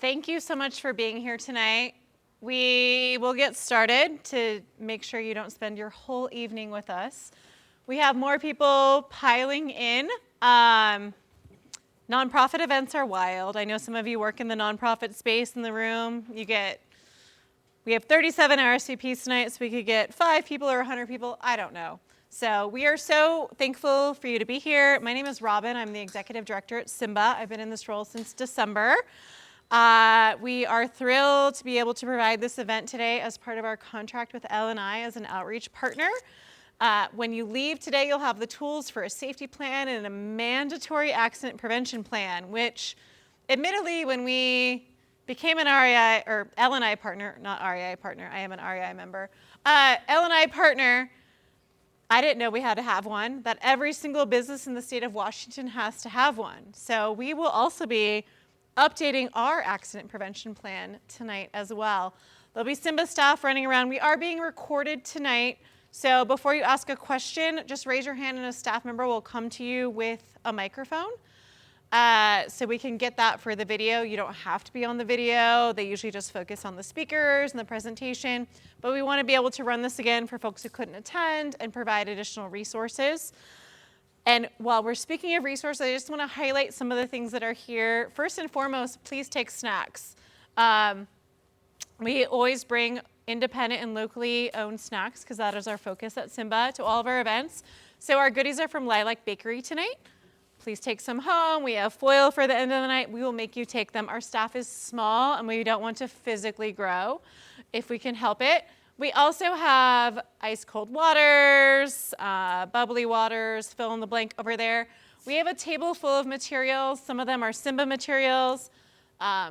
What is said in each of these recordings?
Thank you so much for being here tonight. We will get started to make sure you don't spend your whole evening with us. We have more people piling in. Nonprofit events are wild. I know some of you work in the nonprofit space in the room. We have 37 RSVPs tonight, so we could get 5 people or 100 people. I don't know. So we are so thankful for you to be here. My name is Robin. I'm the executive director at Simba. I've been in this role since December. We are thrilled to be able to provide this event today as part of our contract with L&I as an outreach partner. When you leave today, you'll have the tools for a safety plan and a mandatory accident prevention plan, which admittedly, when we became an REI or L&I partner, not REI partner, I am an REI member, L&I partner, I didn't know we had to have one, that every single business in the state of Washington has to have one. So we will also be updating our accident prevention plan tonight as well. There'll be Simba staff running around. We are being recorded tonight. So before you ask a question, just raise your hand and a staff member will come to you with a microphone. So we can get that for the video. You don't have to be on the video. They usually just focus on the speakers and the presentation. But we want to be able to run this again for folks who couldn't attend and provide additional resources. And while we're speaking of resources, I just want to highlight some of the things that are here. First and foremost, please take snacks. We always bring independent and locally owned snacks because that is our focus at Simba to all of our events. So our goodies are from Lilac Bakery tonight. Please take some home. We have foil for the end of the night. We will make you take them. Our staff is small and we don't want to physically grow if we can help it. We also have ice cold waters, bubbly waters, fill in the blank over there. We have a table full of materials. Some of them are Simba materials,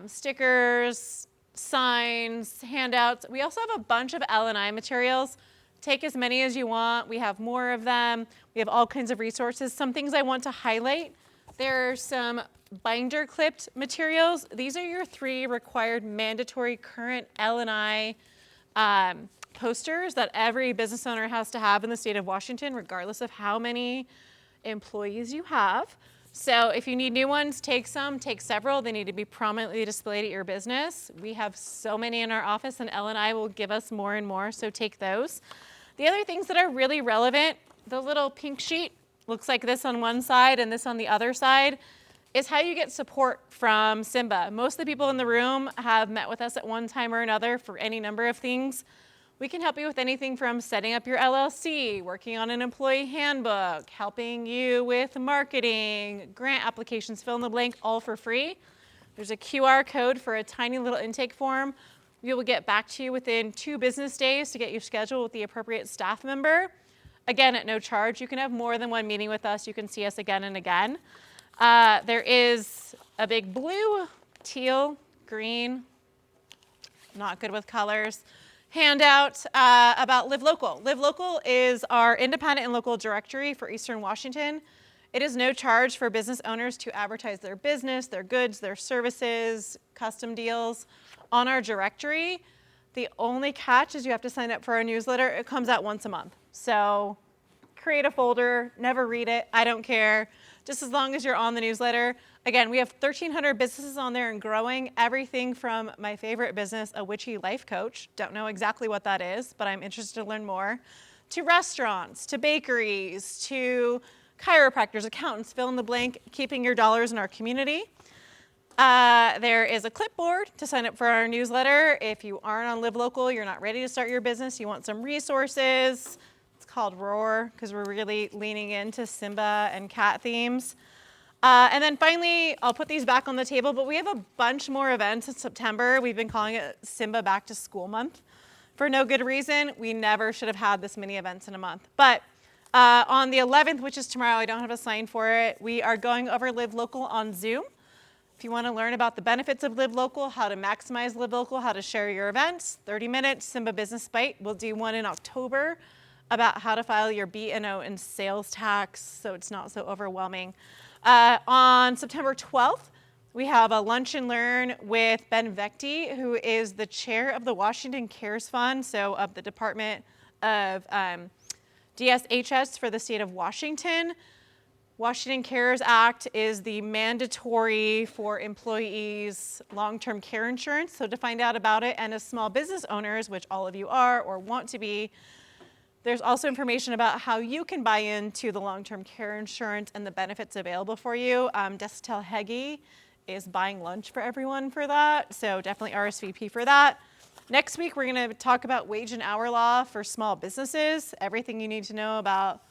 stickers, signs, handouts. We also have a bunch of L&I materials. Take as many as you want. We have more of them. We have all kinds of resources. Some things I want to highlight. There are some binder clipped materials. These are your 3 required mandatory current L&I posters that every business owner has to have in the state of Washington, regardless of how many employees you have. So if you need new ones, take some, take several. They need to be prominently displayed at your business. We have so many in our office and L&I will give us more and more, so take those. The other things that are really relevant, the little pink sheet looks like this on one side and this on the other side, is how you get support from Simba. Most of the people in the room have met with us at one time or another for any number of things. We can help you with anything from setting up your LLC, working on an employee handbook, helping you with marketing, grant applications, fill in the blank, all for free. There's a QR code for a tiny little intake form. We will get back to you within 2 business days to get you scheduled with the appropriate staff member. Again, at no charge. You can have more than one meeting with us. You can see us again and again. There is a big blue, teal, green, not good with colors, handout about Live Local. Live Local is our independent and local directory for Eastern Washington. It is no charge for business owners to advertise their business, their goods, their services, custom deals on our directory. The only catch is you have to sign up for our newsletter. It comes out once a month. So create a folder, never read it, I don't care. Just as long as you're on the newsletter. Again, we have 1,300 businesses on there and growing. Everything from my favorite business, a witchy life coach. Don't know exactly what that is, but I'm interested to learn more. To restaurants, to bakeries, to chiropractors, accountants, fill in the blank, keeping your dollars in our community. There is a clipboard to sign up for our newsletter. If you aren't on Live Local, you're not ready to start your business, you want some resources. It's called Roar because we're really leaning into Simba and cat themes. And then finally, I'll put these back on the table, but we have a bunch more events in September. We've been calling it Simba Back to School Month for no good reason. We never should have had this many events in a month. But on the 11th, which is tomorrow, I don't have a sign for it, we are going over Live Local on Zoom. If you want to learn about the benefits of Live Local, how to maximize Live Local, how to share your events, 30 minutes, Simba Business Bite. We'll do one in October about how to file your B&O and sales tax so it's not so overwhelming. On September 12th, we have a lunch and learn with Ben Vecti, who is the chair of the Washington Cares Fund, so of the Department of DSHS for the state of Washington. Washington Cares Act is the mandatory for employees long-term care insurance. So to find out about it, and as small business owners, which all of you are or want to be, there's also information about how you can buy into the long-term care insurance and the benefits available for you. Destel Heggie is buying lunch for everyone for that, so definitely RSVP for that. Next week, we're going to talk about wage and hour law for small businesses, everything you need to know about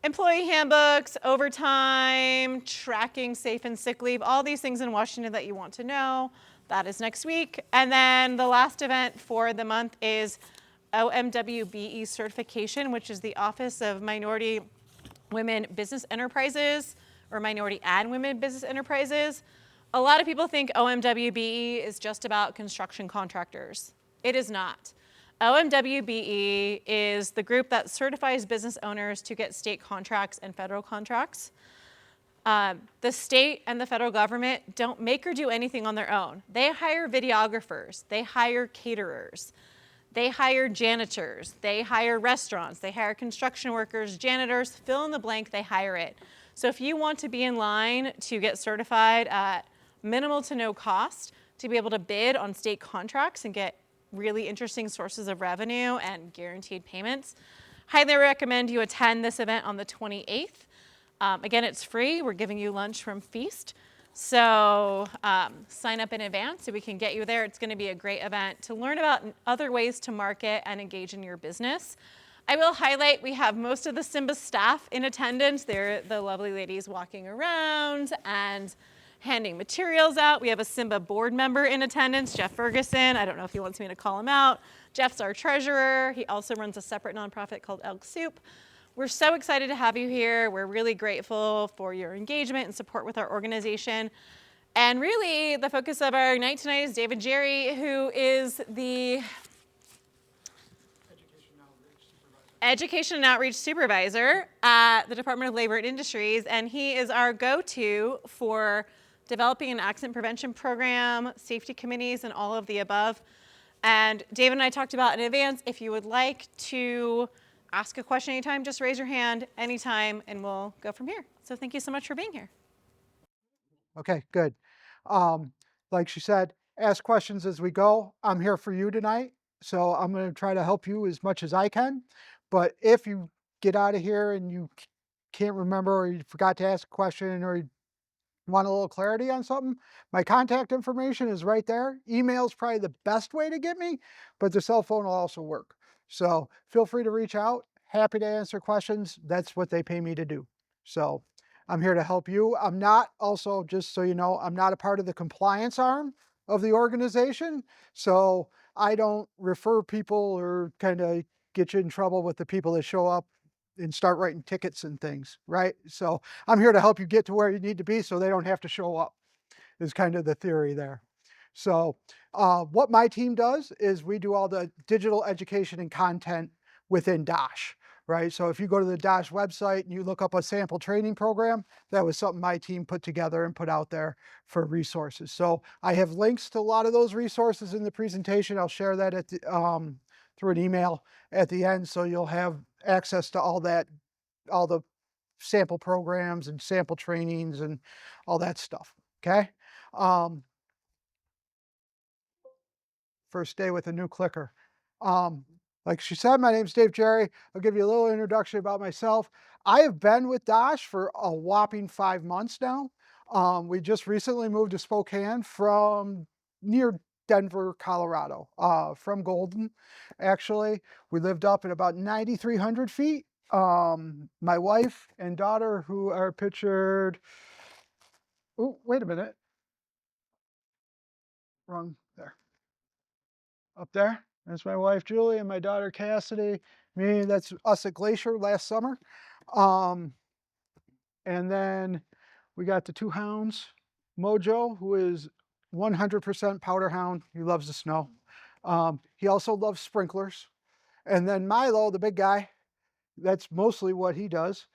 employee handbooks, overtime, tracking safe and sick leave, all these things in Washington that you want to know. That is next week. And then the last event for the month is OMWBE certification, which is the Office of Minority Women Business Enterprises, or Minority and Women Business Enterprises. A lot of people think OMWBE is just about construction contractors. It is not. OMWBE is the group that certifies business owners to get state contracts and federal contracts. The state and the federal government don't make or do anything on their own. They hire videographers, they hire caterers, they hire janitors, they hire restaurants, they hire construction workers, janitors, fill in the blank, they hire it. So if you want to be in line to get certified at minimal to no cost to be able to bid on state contracts and get really interesting sources of revenue and guaranteed payments, highly recommend you attend this event on the 28th. Again, it's free. We're giving you lunch from Feast. So sign up in advance so we can get you there. It's going to be a great event to learn about other ways to market and engage in your business. I will highlight, we have most of the Simba staff in attendance. They're the lovely ladies walking around and handing materials out. We have a Simba board member in attendance, Jeff Ferguson. I don't know if he wants me to call him out. Jeff's our treasurer. He also runs a separate nonprofit called Elk Soup. We're so excited to have you here. We're really grateful for your engagement and support with our organization. And really, the focus of our night tonight is David Jerry, who is the Education and Outreach Supervisor at the Department of Labor and Industries, and he is our go-to for developing an accident prevention program, safety committees, and all of the above. And David and I talked about in advance, if you would like to ask a question anytime, just raise your hand anytime, and we'll go from here. So thank you so much for being here. Okay, good. Like she said, ask questions as we go. I'm here for you tonight, so I'm going to try to help you as much as I can. But if you get out of here and you can't remember, or you forgot to ask a question, or you want a little clarity on something, my contact information is right there. Email is probably the best way to get me, but the cell phone will also work. So feel free to reach out. Happy to answer questions. That's what they pay me to do. So I'm here to help you. I'm not, also, just so you know, I'm not a part of the compliance arm of the organization. So I don't refer people or kind of get you in trouble with the people that show up and start writing tickets and things, right? So I'm here to help you get to where you need to be so they don't have to show up, is kind of the theory there. So what my team does is we do all the digital education and content within DOSH, right? So if you go to the DOSH website and you look up a sample training program, that was something my team put together and put out there for resources. So I have links to a lot of those resources in the presentation. I'll share that at the, through an email at the end, so you'll have access to all that, all the sample programs and sample trainings and all that stuff, okay? First day with a new clicker. Like she said, my name's Dave Jerry. I'll give you a little introduction about myself. I have been with DOSH for a whopping 5 months now. We just recently moved to Spokane from near Denver, Colorado, from Golden, actually. We lived up at about 9,300 feet. My wife and daughter, who are pictured, oh, wait a minute, wrong, there. Up there. That's my wife Julie and my daughter Cassidy. Me, that's us at Glacier last summer. And then we got the 2 hounds. Mojo, who is 100% powder hound. He loves the snow. He also loves sprinklers. And then Milo, the big guy, that's mostly what he does.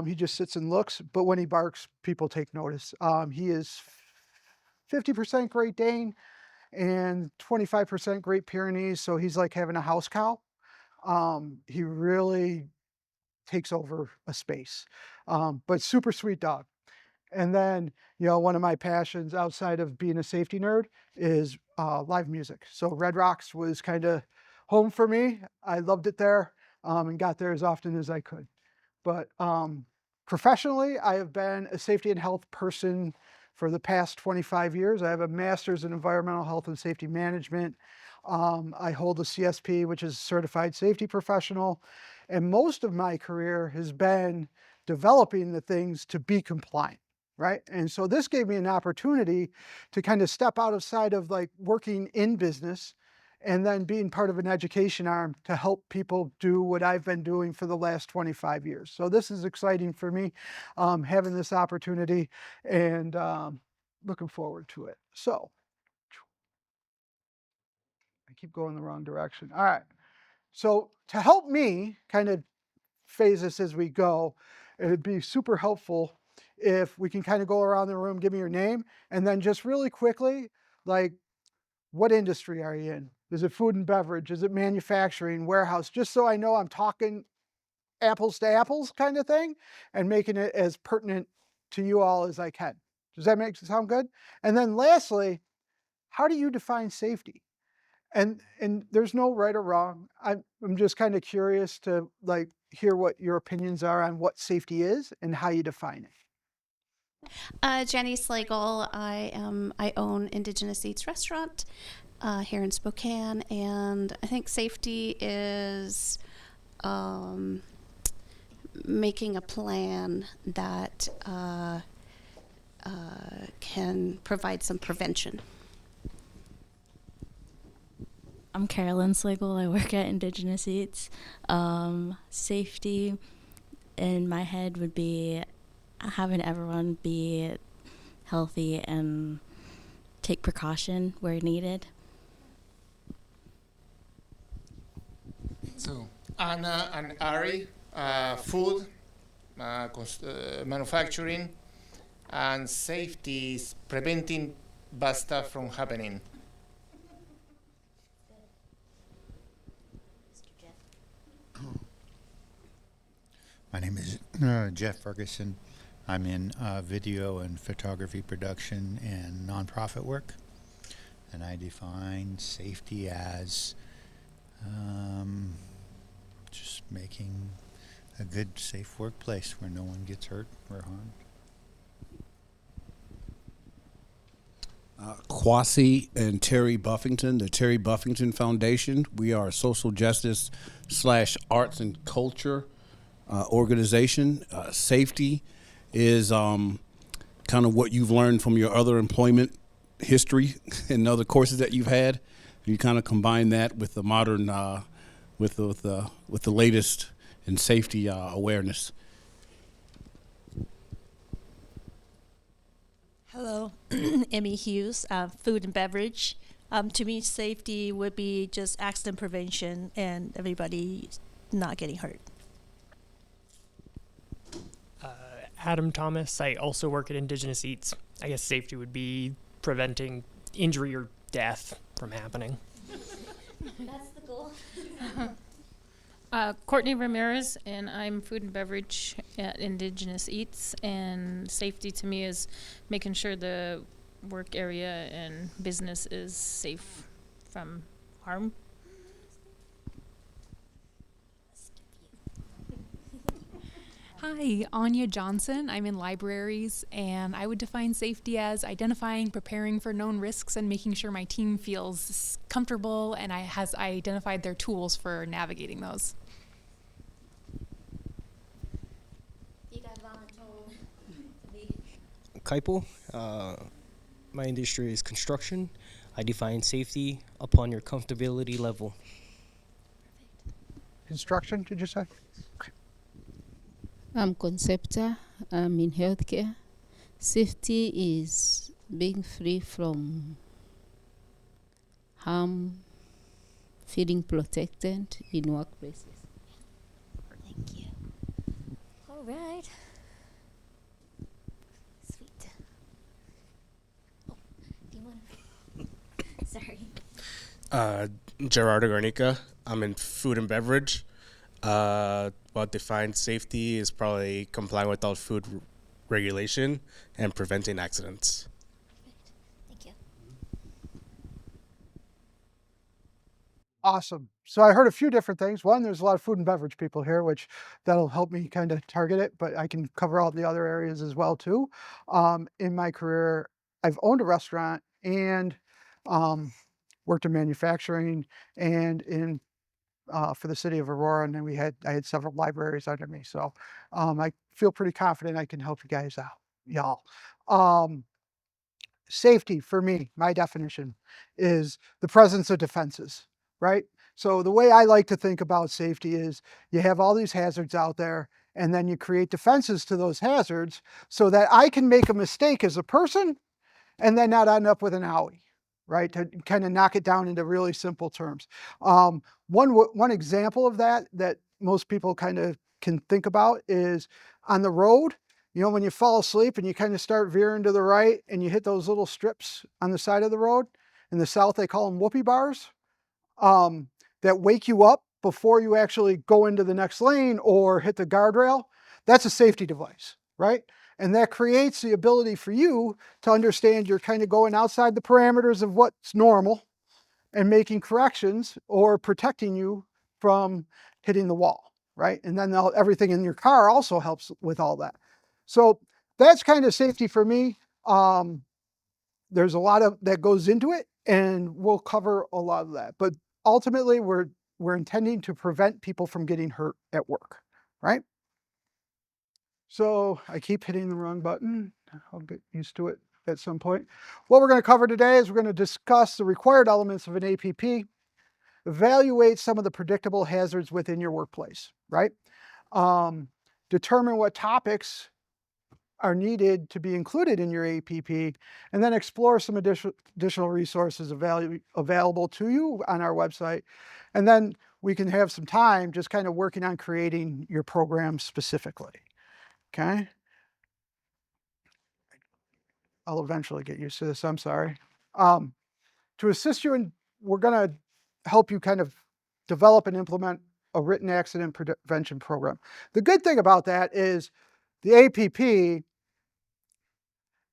He just sits and looks, but when he barks, people take notice. He is 50% Great Dane and 25% Great Pyrenees, so he's like having a house cow. He really takes over a space. But super sweet dog. And then, one of my passions outside of being a safety nerd is live music. So Red Rocks was kind of home for me. I loved it there, and got there as often as I could. But professionally, I have been a safety and health person for the past 25 years. I have a master's in environmental health and safety management. I hold a CSP, which is certified safety professional. And most of my career has been developing the things to be compliant, right? And so this gave me an opportunity to kind of step outside of like working in business and then being part of an education arm to help people do what I've been doing for the last 25 years. So this is exciting for me, having this opportunity, and looking forward to it. So I keep going the wrong direction. All right. So to help me kind of phase this as we go, it'd be super helpful if we can kind of go around the room, give me your name, and then just really quickly, like, what industry are you in? Is it food and beverage? Is it manufacturing, warehouse? Just so I know I'm talking apples to apples kind of thing and making it as pertinent to you all as I can. Does that make sound good? And then lastly, how do you define safety? And there's no right or wrong. I'm just kind of curious to like hear what your opinions are on what safety is and how you define it. Jenny Slagle. I own Indigenous Eats restaurant here in Spokane, and I think safety is making a plan that can provide some prevention. I'm Carolyn Slagle. I work at Indigenous Eats. Safety in my head would be having everyone be healthy and take precaution where needed. So Anna and Ari, food, manufacturing, and safety is preventing bad stuff from happening. My name is Jeff Ferguson. I'm in video and photography production and nonprofit work. And I define safety as just making a good, safe workplace where no one gets hurt or harmed. Kwasi and Terry Buffington, the Terry Buffington Foundation. We are a social justice / arts and culture organization. Safety is kind of what you've learned from your other employment history and other courses that you've had. You kind of combine that with the modern, with the latest in safety awareness. Hello, Emmy Hughes, food and beverage. To me, safety would be just accident prevention and everybody not getting hurt. Adam Thomas. I also work at Indigenous Eats. I guess safety would be preventing injury or death from happening. That's the goal. Courtney Ramirez, and I'm food and beverage at Indigenous Eats. And safety to me is making sure the work area and business is safe from harm. Hi, Anya Johnson. I'm in libraries, and I would define safety as identifying, preparing for known risks, and making sure my team feels comfortable and has identified their tools for navigating those. Kaipul. My industry is construction. I define safety upon your comfortability level. Construction, did you say? I'm Concepta. I'm in healthcare. Safety is being free from harm, feeling protected in workplaces. Thank you. All right. Sweet. Oh, do you want to? Sorry. Gerardo Garnica. I'm in food and beverage. What defines safety is probably complying with all food regulation and preventing accidents. Thank you. Awesome. So I heard a few different things. One, there's a lot of food and beverage people here, which that'll help me kind of target it, but I can cover all the other areas as well too. In my career, I've owned a restaurant and um, worked in manufacturing and in for the city of Aurora, and then I had several libraries under me. So I feel pretty confident I can help you guys out, y'all. Safety for me, my definition is the presence of defenses, right? So the way I like to think about safety is you have all these hazards out there, and then you create defenses to those hazards so that I can make a mistake as a person and then not end up with an owie, right? To kind of knock it down into really simple terms. One example of that most people kind of can think about is on the road. You know, when you fall asleep and you kind of start veering to the right and you hit those little strips on the side of the road. In the South, they call them whoopie bars, that wake you up before you actually go into the next lane or hit the guardrail. That's a safety device, right? And that creates the ability for you to understand you're kind of going outside the parameters of what's normal and making corrections or protecting you from hitting the wall, right? And then everything in your car also helps with all that. So that's kind of safety for me. There's a lot of that goes into it, and we'll cover a lot of that. But ultimately, we're intending to prevent people from getting hurt at work, right? So I keep hitting the wrong button. I'll get used to it at some point. What we're going to cover today is we're going to discuss the required elements of an APP, evaluate some of the predictable hazards within your workplace, right? Determine what topics are needed to be included in your APP, and then explore some additional resources available to you on our website. And then we can have some time just kind of working on creating your program specifically. Okay? I'll eventually get used to this, I'm sorry. To assist you we're gonna help you kind of develop and implement a written accident prevention program. The good thing about that is the APP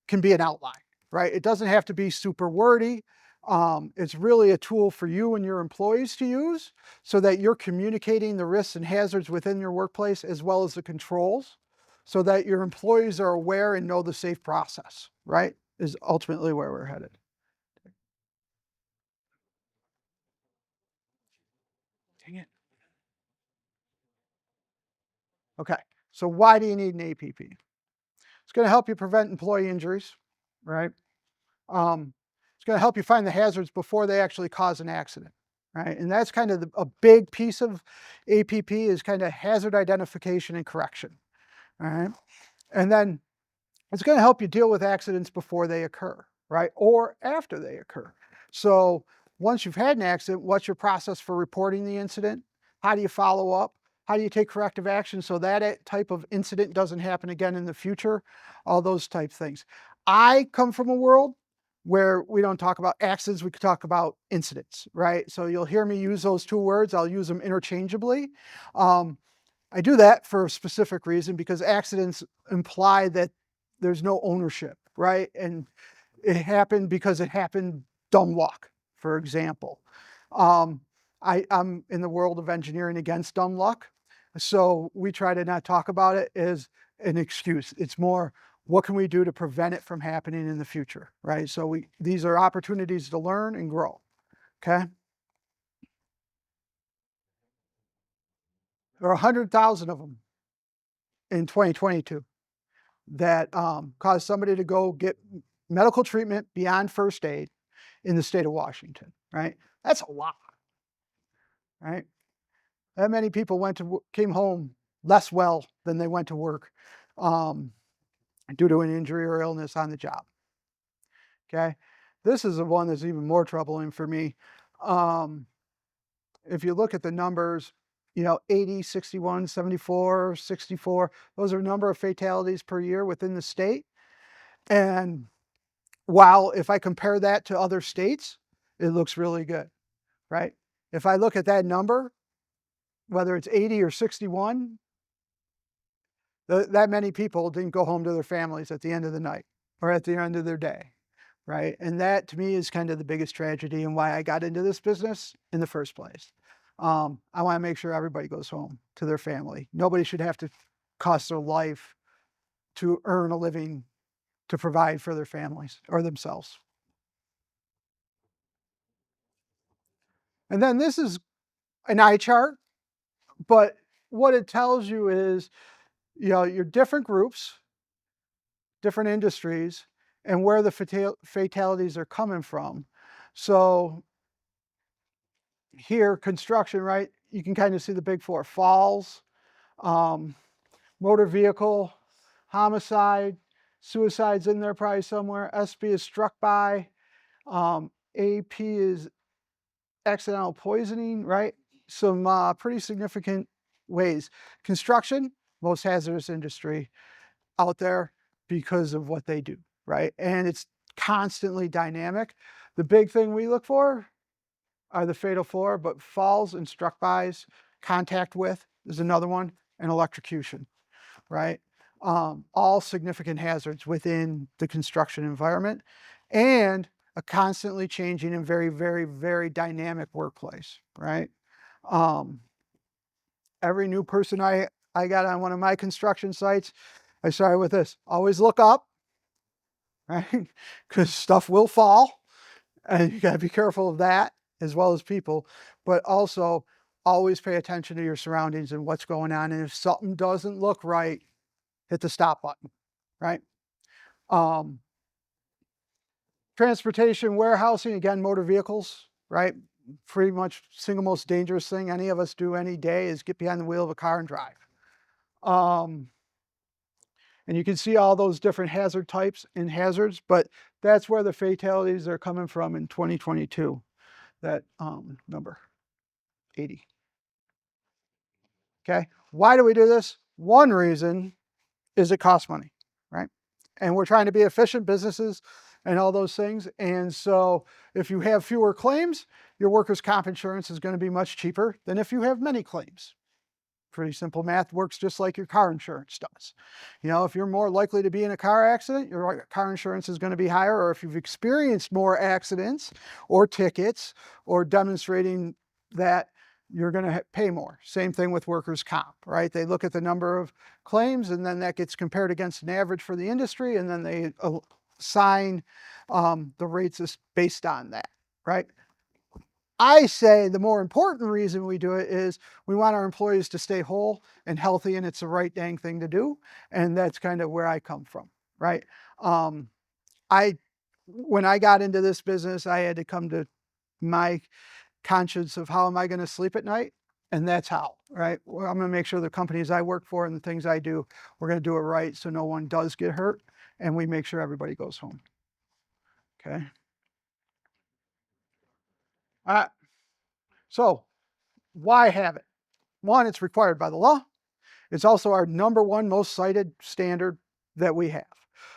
can be an outline, right? It doesn't have to be super wordy. It's really a tool for you and your employees to use so that you're communicating the risks and hazards within your workplace as well as the controls so that your employees are aware and know the safe process, right? Is ultimately where we're headed. Dang it. Okay, so why do you need an APP? It's going to help you prevent employee injuries, right? It's going to help you find the hazards before they actually cause an accident, right? And that's kind of a big piece of APP is kind of hazard identification and correction, all right? And then it's going to help you deal with accidents before they occur, right? Or after they occur. So once you've had an accident, what's your process for reporting the incident? How do you follow up? How do you take corrective action so that type of incident doesn't happen again in the future? All those type things. I come from a world where we don't talk about accidents, we could talk about incidents, right? So you'll hear me use those two words. I'll use them interchangeably. I do that for a specific reason because accidents imply that there's no ownership, right? And it happened because it happened dumb luck, for example. I'm in the world of engineering against dumb luck. So we try to not talk about it as an excuse. It's more, what can we do to prevent it from happening in the future, right? So these are opportunities to learn and grow, okay? There are 100,000 of them in 2022 that caused somebody to go get medical treatment beyond first aid in the state of Washington, right? That's a lot, right? That many people came home less well than they went to work due to an injury or illness on the job. Okay, this is the one that's even more troubling for me. If you look at the numbers, 80, 61, 74, 64, those are a number of fatalities per year within the state. And while if I compare that to other states, it looks really good, right? If I look at that number whether it's 80 or 61, that many people didn't go home to their families at the end of the night or at the end of their day, right? And that to me is kind of the biggest tragedy and why I got into this business in the first place. I want to make sure everybody goes home to their family. Nobody should have to cost their life to earn a living to provide for their families or themselves. And then this is an eye chart, but what it tells you is, your different groups, different industries, and where the fatalities are coming from. So here, construction, right? You can kind of see the big four: falls, motor vehicle, homicide, suicide's in there probably somewhere. SB is struck by. AP is accidental poisoning, right? Some pretty significant ways. Construction, most hazardous industry out there because of what they do, right? And it's constantly dynamic. The big thing we look for are the fatal four, but falls and struck bys, contact with is another one, and electrocution, right? All significant hazards within the construction environment, and a constantly changing and very, very, very dynamic workplace, right? Every new person I got on one of my construction sites, I started with this: always look up, right? Because stuff will fall, and you got to be careful of that as well as people, but also always pay attention to your surroundings and what's going on. And if something doesn't look right, hit the stop button, right? Transportation, warehousing, again, motor vehicles, right? Pretty much single most dangerous thing any of us do any day is get behind the wheel of a car and drive. And you can see all those different hazard types and hazards, but that's where the fatalities are coming from in 2022, that number, 80. Okay, why do we do this? One reason is it costs money, right? And we're trying to be efficient businesses and all those things. And so if you have fewer claims, your workers' comp insurance is going to be much cheaper than if you have many claims. Pretty simple math, works just like your car insurance does. If you're more likely to be in a car accident, your car insurance is going to be higher, or if you've experienced more accidents or tickets or demonstrating that, you're going to pay more. Same thing with workers' comp, right? They look at the number of claims, and then that gets compared against an average for the industry, and then they assign the rates based on that, right? I say the more important reason we do it is we want our employees to stay whole and healthy, and it's the right dang thing to do. And that's kind of where I come from, right? When I got into this business, I had to come to my conscience of how am I going to sleep at night? And that's how, right? Well, I'm going to make sure the companies I work for and the things I do, we're going to do it right so no one does get hurt, and we make sure everybody goes home. Okay. All right. So why have it? One, it's required by the law. It's also our #1 most cited standard that we have.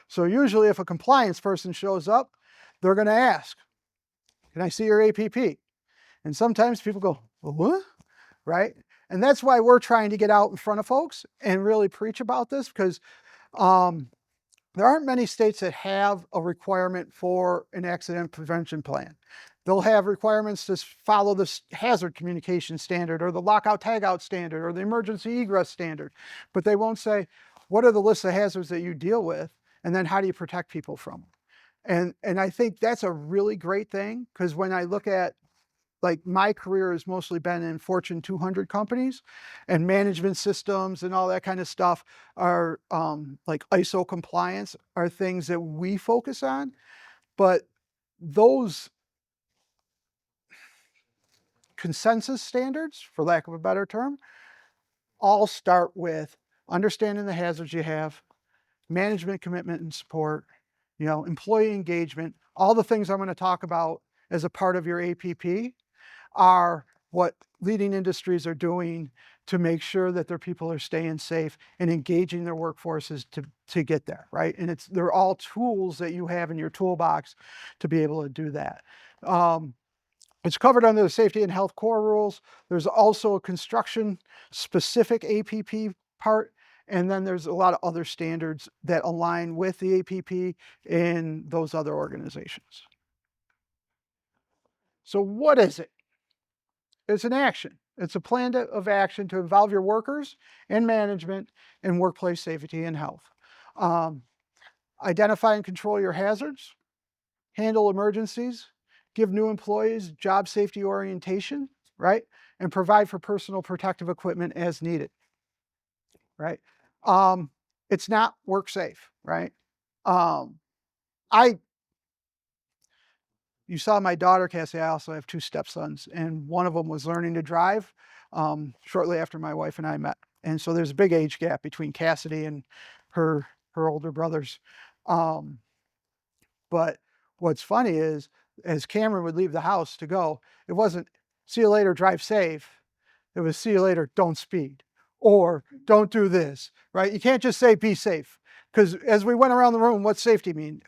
So usually if a compliance person shows up, they're going to ask, can I see your APP? And sometimes people go, well, what? Right? And that's why we're trying to get out in front of folks and really preach about this, because there aren't many states that have a requirement for an accident prevention plan. They'll have requirements to follow the hazard communication standard or the lockout tagout standard or the emergency egress standard, but they won't say, what are the lists of hazards that you deal with? And then how do you protect people from them? And I think that's a really great thing, because when I look at, like, my career has mostly been in Fortune 200 companies, and management systems and all that kind of stuff are like ISO compliance are things that we focus on. But those consensus standards, for lack of a better term, all start with understanding the hazards you have, management commitment and support, employee engagement. All the things I'm going to talk about as a part of your APP are what leading industries are doing to make sure that their people are staying safe and engaging their workforces to get there, right? And they're all tools that you have in your toolbox to be able to do that. It's covered under the safety and health core rules. There's also a construction specific APP part, and then there's a lot of other standards that align with the APP in those other organizations. So what is it? It's an action. It's a plan of action to involve your workers and management in workplace safety and health. Identify and control your hazards, handle emergencies, give new employees job safety orientation, right? And provide for personal protective equipment as needed, right? It's not work safe, right? You saw my daughter, Cassie. I also have 2 stepsons, and one of them was learning to drive shortly after my wife and I met. And so there's a big age gap between Cassidy and her older brothers. But what's funny is, as Cameron would leave the house to go, it wasn't see you later, drive safe. It was see you later, don't speed, or don't do this, right? You can't just say be safe, because as we went around the room, what's safety mean?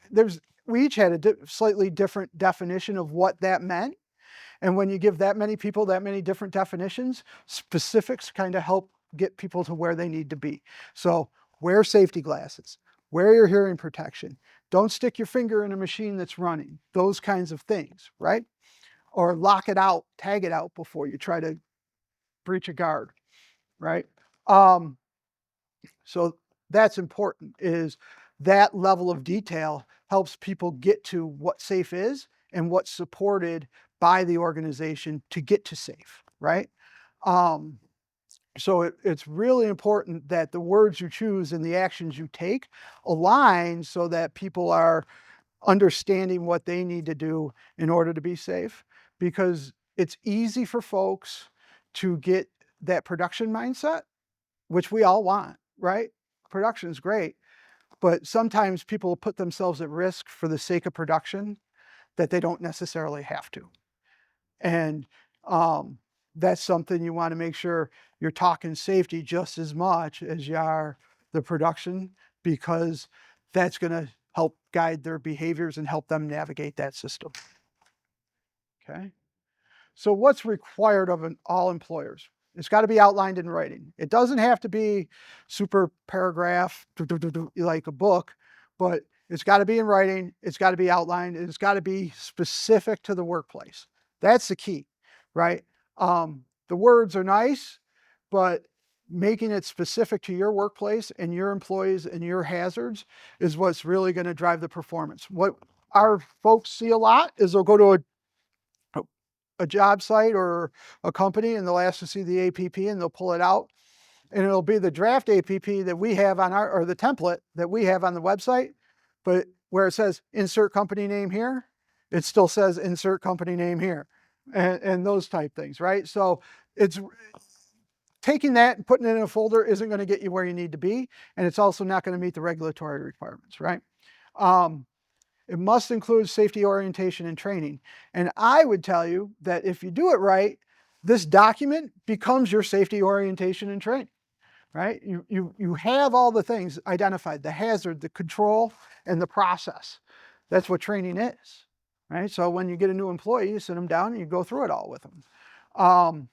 We each had a slightly different definition of what that meant. And when you give that many people that many different definitions, specifics kind of help get people to where they need to be. So wear safety glasses, wear your hearing protection, don't stick your finger in a machine that's running, those kinds of things, right? Or lock it out, tag it out before you try to breach a guard, right? So that's important, is that level of detail helps people get to what safe is and what's supported by the organization to get to safe, right? So it's really important that the words you choose and the actions you take align so that people are understanding what they need to do in order to be safe, because it's easy for folks to get that production mindset, which we all want, right? Production is great, but sometimes people put themselves at risk for the sake of production that they don't necessarily have to. And that's something you want to make sure you're talking safety just as much as you are the production, because that's going to help guide their behaviors and help them navigate that system. Okay. So what's required of all employers? It's got to be outlined in writing. It doesn't have to be super paragraph like a book, but it's got to be in writing. It's got to be outlined. It's got to be specific to the workplace. That's the key, right? The words are nice, but making it specific to your workplace and your employees and your hazards is what's really going to drive the performance. What our folks see a lot is they'll go to a job site or a company and they'll ask to see the APP and they'll pull it out, and it'll be the draft APP that we have on or the template that we have on the website, but where it says insert company name here, it still says insert company name here, and those type things, right? So it's taking that and putting it in a folder isn't going to get you where you need to be, and it's also not going to meet the regulatory requirements, right? It must include safety orientation and training. And I would tell you that if you do it right, this document becomes your safety orientation and training, right? You have all the things identified, the hazard, the control, and the process. That's what training is, right? So when you get a new employee, you sit them down and you go through it all with them.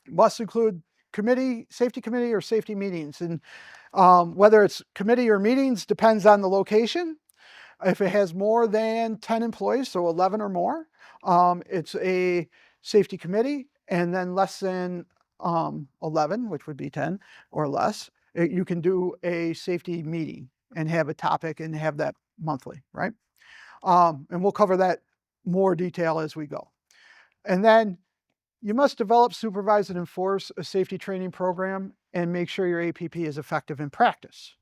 Must include safety committee or safety meetings. And whether it's committee or meetings depends on the location. If it has more than 10 employees, so 11 or more, it's a safety committee, and then less than 11, which would be 10 or less, you can do a safety meeting and have a topic and have that monthly, right? And we'll cover that more detail as we go. And then you must develop, supervise, and enforce a safety training program and make sure your APP is effective in practice.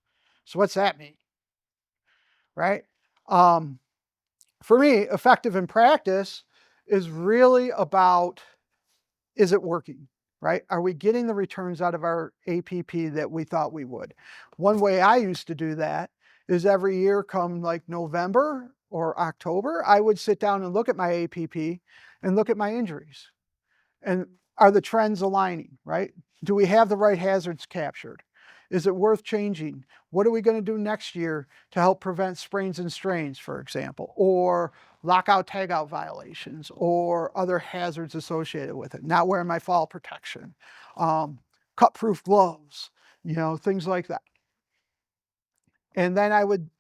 So what's that mean, right? For me, effective in practice is really about, is it working, right? Are we getting the returns out of our APP that we thought we would? One way I used to do that is every year come like November or October, I would sit down and look at my APP and look at my injuries. And are the trends aligning, right? Do we have the right hazards captured? Is it worth changing? What are we going to do next year to help prevent sprains and strains, for example? Or lockout tagout violations or other hazards associated with it, not wearing my fall protection, cut-proof gloves, things like that. And then I would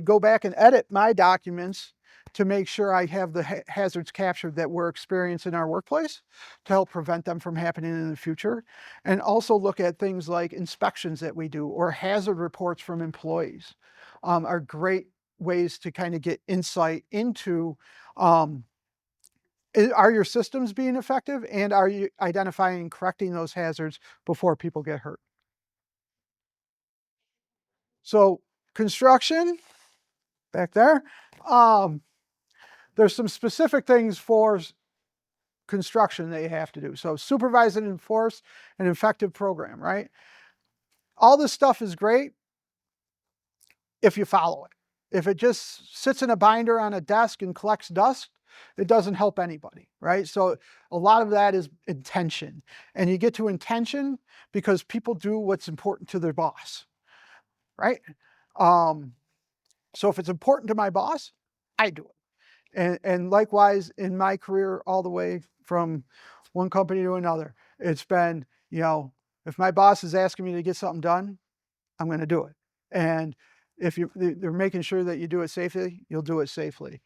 go back and edit my documents to make sure I have the hazards captured that we're experiencing in our workplace to help prevent them from happening in the future. And also look at things like inspections that we do or hazard reports from employees are great ways to kind of get insight into are your systems being effective, and are you identifying and correcting those hazards before people get hurt? So construction, back there, there's some specific things for construction that you have to do. So supervise and enforce an effective program, right? All this stuff is great if you follow it. If it just sits in a binder on a desk and collects dust, it doesn't help anybody, right? So a lot of that is intention. And you get to intention because people do what's important to their boss, right? So if it's important to my boss, I do it. And likewise, in my career, all the way from one company to another, it's been, if my boss is asking me to get something done, I'm going to do it. And if they're making sure that you do it safely, you'll do it safely.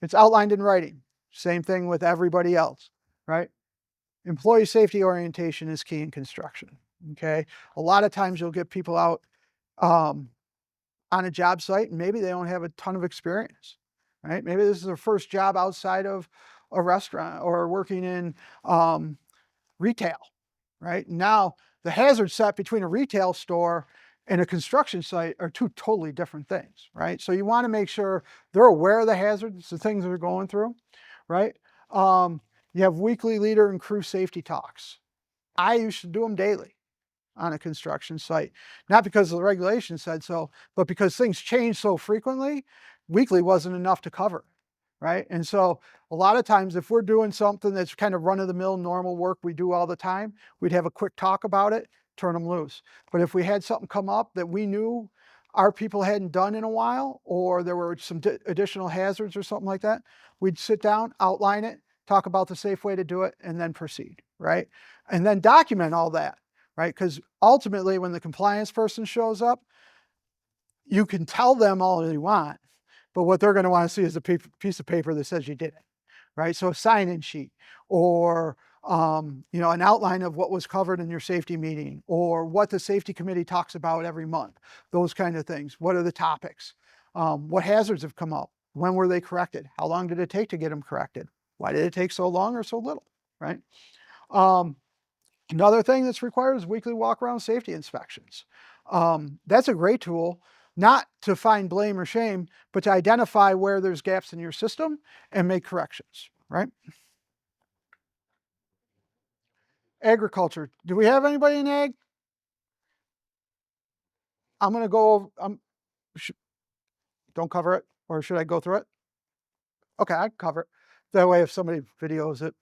It's outlined in writing. Same thing with everybody else, right? Employee safety orientation is key in construction, okay? A lot of times you'll get people out on a job site and maybe they don't have a ton of experience, right? Maybe this is their first job outside of a restaurant or working in retail, right? Now, the hazard set between a retail store and a construction site are two totally different things, right? So you want to make sure they're aware of the hazards, the things they're going through, right? You have weekly leader and crew safety talks. I used to do them daily on a construction site, not because the regulation said so, but because things change so frequently, weekly wasn't enough to cover, right? And so a lot of times if we're doing something that's kind of run-of-the-mill normal work we do all the time, we'd have a quick talk about it, turn them loose. But if we had something come up that we knew our people hadn't done in a while, or there were some additional hazards or something like that, we'd sit down, outline it, talk about the safe way to do it, and then proceed, right? And then document all that, right? Because ultimately when the compliance person shows up, you can tell them all you want, but what they're going to want to see is a piece of paper that says you did it, right? So a sign-in sheet, or an outline of what was covered in your safety meeting, or what the safety committee talks about every month, those kind of things. What are the topics? What hazards have come up? When were they corrected? How long did it take to get them corrected? Why did it take so long or so little, right? Another thing that's required is weekly walk-around safety inspections. That's a great tool, not to find blame or shame, but to identify where there's gaps in your system and make corrections, right? Agriculture. Do we have anybody in ag? I'm going to go, don't cover it, or should I go through it? Okay, I can cover it. That way if somebody videos it.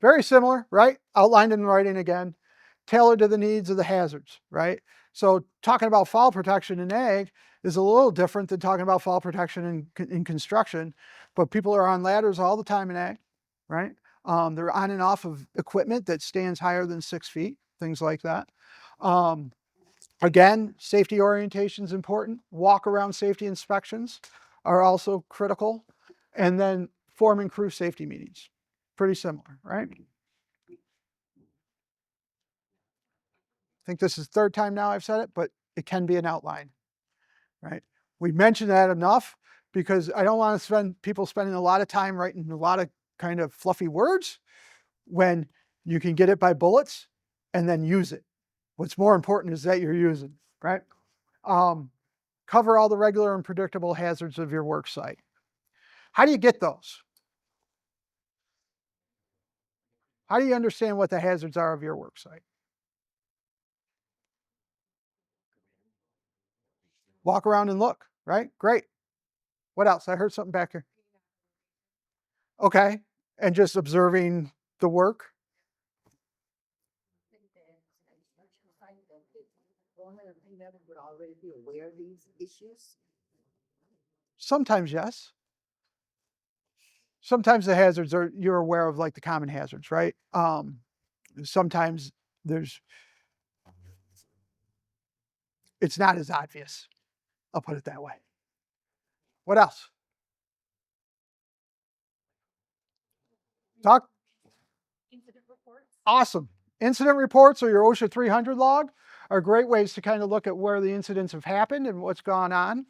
Very similar, right? Outlined in writing again, tailored to the needs of the hazards, right? So talking about fall protection in ag is a little different than talking about fall protection in construction, but people are on ladders all the time in ag, right? They're on and off of equipment that stands higher than 6 feet, things like that. Again, safety orientation is important. Walk around safety inspections are also critical. And then form and crew safety meetings. Pretty similar, right? I think this is the third time now I've said it, but it can be an outline, right? We mentioned that enough because I don't want to people spending a lot of time writing a lot of kind of fluffy words when you can get it by bullets and then use it. What's more important is that you're using, right? Cover all the regular and predictable hazards of your work site. How do you get those? How do you understand what the hazards are of your work site? Walk around and look, right? Great. What else? I heard something back here. Okay. And just observing the work. Would already be aware of these issues? Sometimes yes. Sometimes the hazards are, you're aware of, like the common hazards, right? Sometimes it's not as obvious. I'll put it that way. What else? Talk. Awesome. Incident reports or your OSHA 300 log are great ways to kind of look at where the incidents have happened and what's gone on.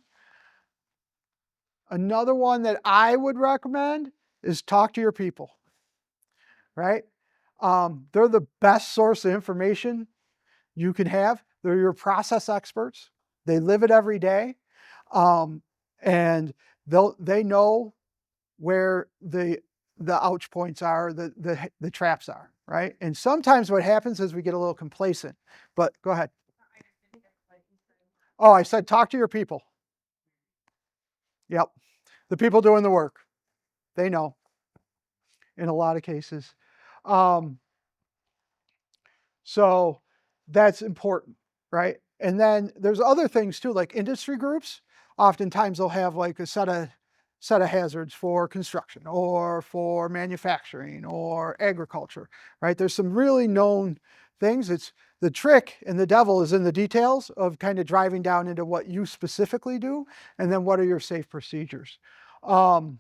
Another one that I would recommend is talk to your people, right? They're the best source of information you can have. They're your process experts. They live it every day. And they know where the ouch points are, the traps are, right? And sometimes what happens is we get a little complacent, but go ahead. Oh, I said, talk to your people. Yep. The people doing the work. They know in a lot of cases. So that's important, right? And then there's other things too, like industry groups. Oftentimes they'll have like a set of hazards for construction or for manufacturing or agriculture, right? There's some really known things. It's the trick and the devil is in the details of kind of driving down into what you specifically do and then what are your safe procedures. Some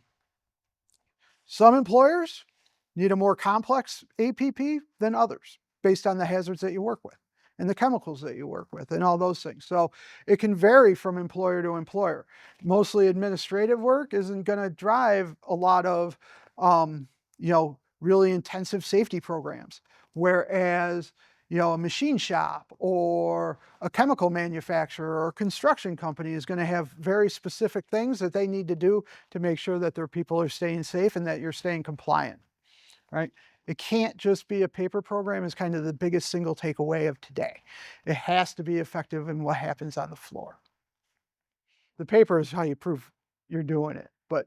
employers need a more complex APP than others based on the hazards that you work with and the chemicals that you work with and all those things. So it can vary from employer to employer. Mostly administrative work isn't going to drive a lot of, really intensive safety programs. Whereas, a machine shop or a chemical manufacturer or a construction company is going to have very specific things that they need to do to make sure that their people are staying safe and that you're staying compliant, right? It can't just be a paper program is kind of the biggest single takeaway of today. It has to be effective in what happens on the floor. The paper is how you prove you're doing it, but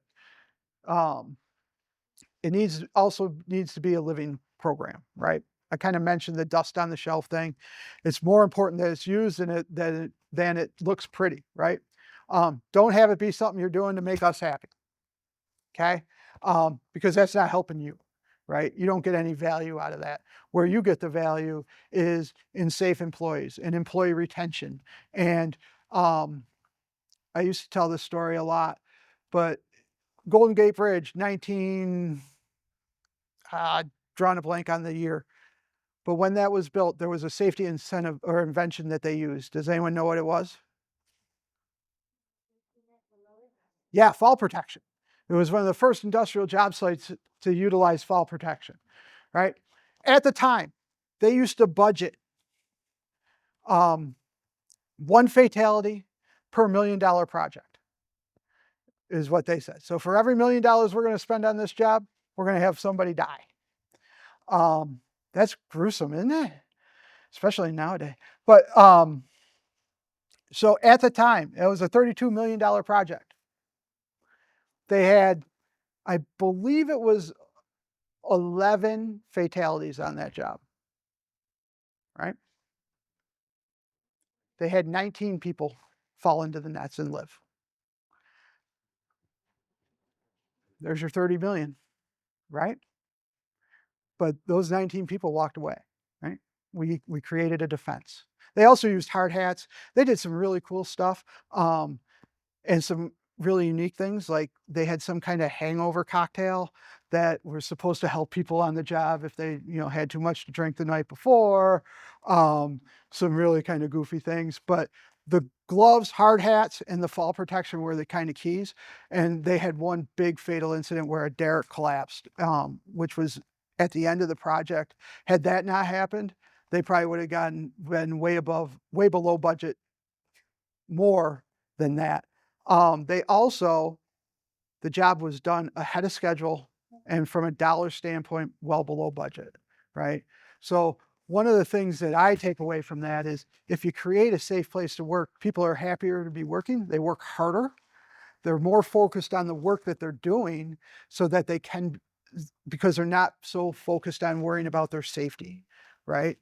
it also needs to be a living program, right? I kind of mentioned the dust on the shelf thing. It's more important that it's used than it looks pretty, right? Don't have it be something you're doing to make us happy, okay? Because that's not helping you, right? You don't get any value out of that. Where you get the value is in safe employees and employee retention. And I used to tell this story a lot, but Golden Gate Bridge, drawing a blank on the year. But when that was built, there was a safety incentive or invention that they used. Does anyone know what it was? Yeah, fall protection. It was one of the first industrial job sites to utilize fall protection, right? At the time, they used to budget 1 fatality per $1 million project, is what they said. So for every $1 million we're going to spend on this job, we're going to have somebody die. That's gruesome, isn't it? Especially nowadays. But so at the time, it was a $32 million project. They had, I believe it was 11 fatalities on that job, right? They had 19 people fall into the nets and live. There's your 30 million, right? But those 19 people walked away, right? We created a defense. They also used hard hats. They did some really cool stuff and some really unique things, like they had some kind of hangover cocktail that was supposed to help people on the job if they had too much to drink the night before. Some really kind of goofy things, but the gloves, hard hats, and the fall protection were the kind of keys. And they had one big fatal incident where a derrick collapsed, which was at the end of the project. Had that not happened, they probably would have been way below budget, more than that. The job was done ahead of schedule and from a dollar standpoint, well below budget, right? So one of the things that I take away from that is if you create a safe place to work, people are happier to be working. They work harder. They're more focused on the work that they're doing so that they can, because they're not so focused on worrying about their safety, right?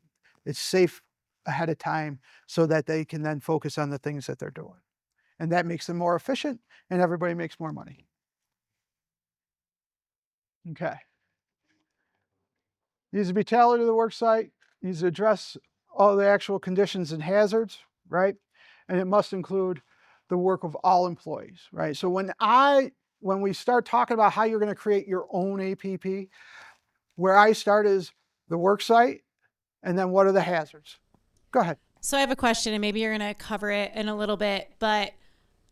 It's safe ahead of time so that they can then focus on the things that they're doing. And that makes them more efficient and everybody makes more money. Okay. Needs to be tailored to the work site, needs to address all the actual conditions and hazards, right? And it must include the work of all employees, right? So when we start talking about how you're going to create your own APP, where I start is the work site, and then what are the hazards? Go ahead. So I have a question, and maybe you're going to cover it in a little bit, but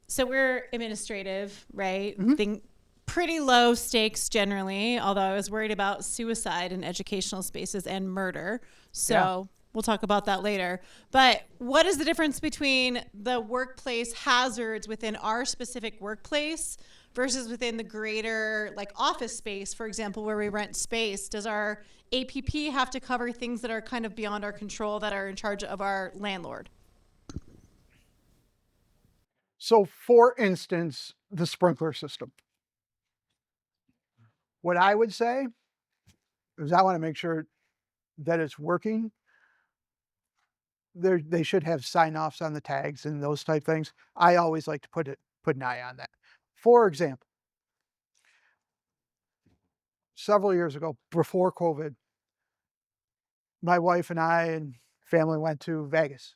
so we're administrative, right? Think pretty low stakes generally, although I was worried about suicide in educational spaces and murder. So we'll talk about that later. But what is the difference between the workplace hazards within our specific workplace versus within the greater like office space, for example, where we rent space? Does our APP have to cover things that are kind of beyond our control that are in charge of our landlord? So for instance, the sprinkler system. What I would say is I want to make sure that it's working. They should have sign-offs on the tags and those type things. I always like to put an eye on that. For example, several years ago, before COVID, my wife and I and family went to Vegas.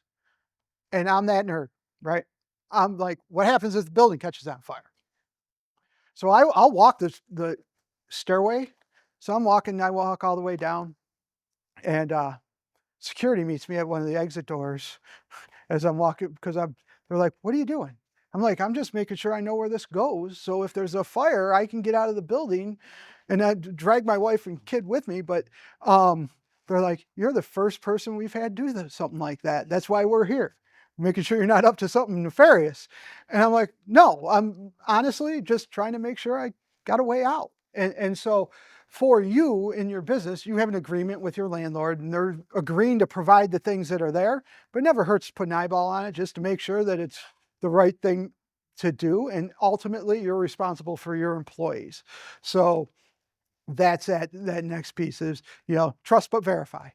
And I'm that nerd, right? I'm like, what happens if the building catches on fire? So I'll walk the stairway. So I walk all the way down, and security meets me at one of the exit doors as I'm walking, because they're like, what are you doing? I'm like, I'm just making sure I know where this goes. So if there's a fire, I can get out of the building, and I drag my wife and kid with me. But they're like, you're the first person we've had do something like that. That's why we're here, making sure you're not up to something nefarious. And I'm like, no, I'm honestly just trying to make sure I got a way out. And so for you in your business, you have an agreement with your landlord, and they're agreeing to provide the things that are there, but it never hurts to put an eyeball on it just to make sure that it's the right thing to do. And ultimately, you're responsible for your employees. So that's that next piece is, trust but verify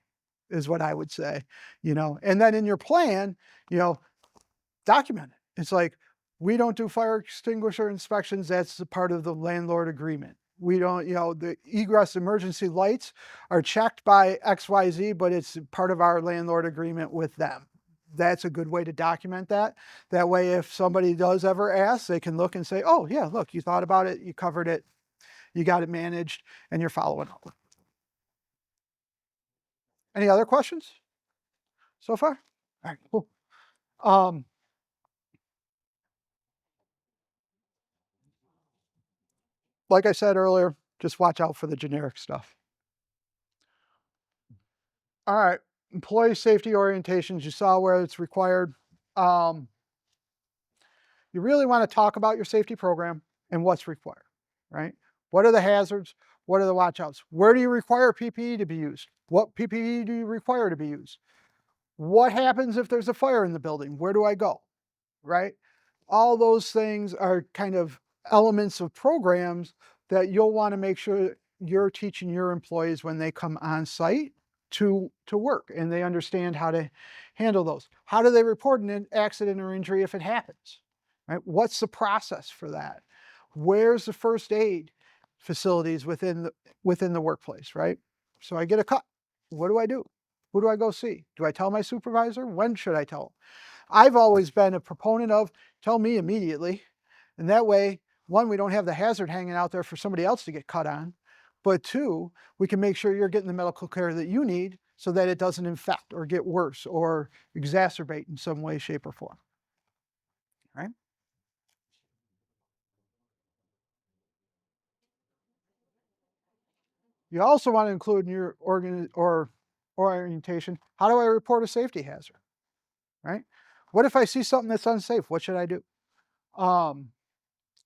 is what I would say, and then in your plan, document it. It's like, we don't do fire extinguisher inspections. That's a part of the landlord agreement. We don't, the egress emergency lights are checked by XYZ, but it's part of our landlord agreement with them. That's a good way to document that. That way, if somebody does ever ask, they can look and say, oh yeah, look, you thought about it, you covered it, you got it managed, and you're following up. Any other questions so far? All right, cool. Like I said earlier, just watch out for the generic stuff. All right, employee safety orientations, you saw where it's required. You really want to talk about your safety program and what's required, right? What are the hazards? What are the watch-outs? Where do you require PPE to be used? What PPE do you require to be used? What happens if there's a fire in the building? Where do I go, right? All those things are kind of elements of programs that you'll want to make sure you're teaching your employees when they come on site to work, and they understand how to handle those. How do they report an accident or injury if it happens, right? What's the process for that? Where's the first aid facilities within the workplace, right? So I get a cut. What do I do? Who do I go see? Do I tell my supervisor? When should I tell them? I've always been a proponent of tell me immediately. And that way, one, we don't have the hazard hanging out there for somebody else to get cut on. But two, we can make sure you're getting the medical care that you need so that it doesn't infect or get worse or exacerbate in some way, shape, or form. All right? You also want to include in your orientation, how do I report a safety hazard, right? What if I see something that's unsafe? What should I do?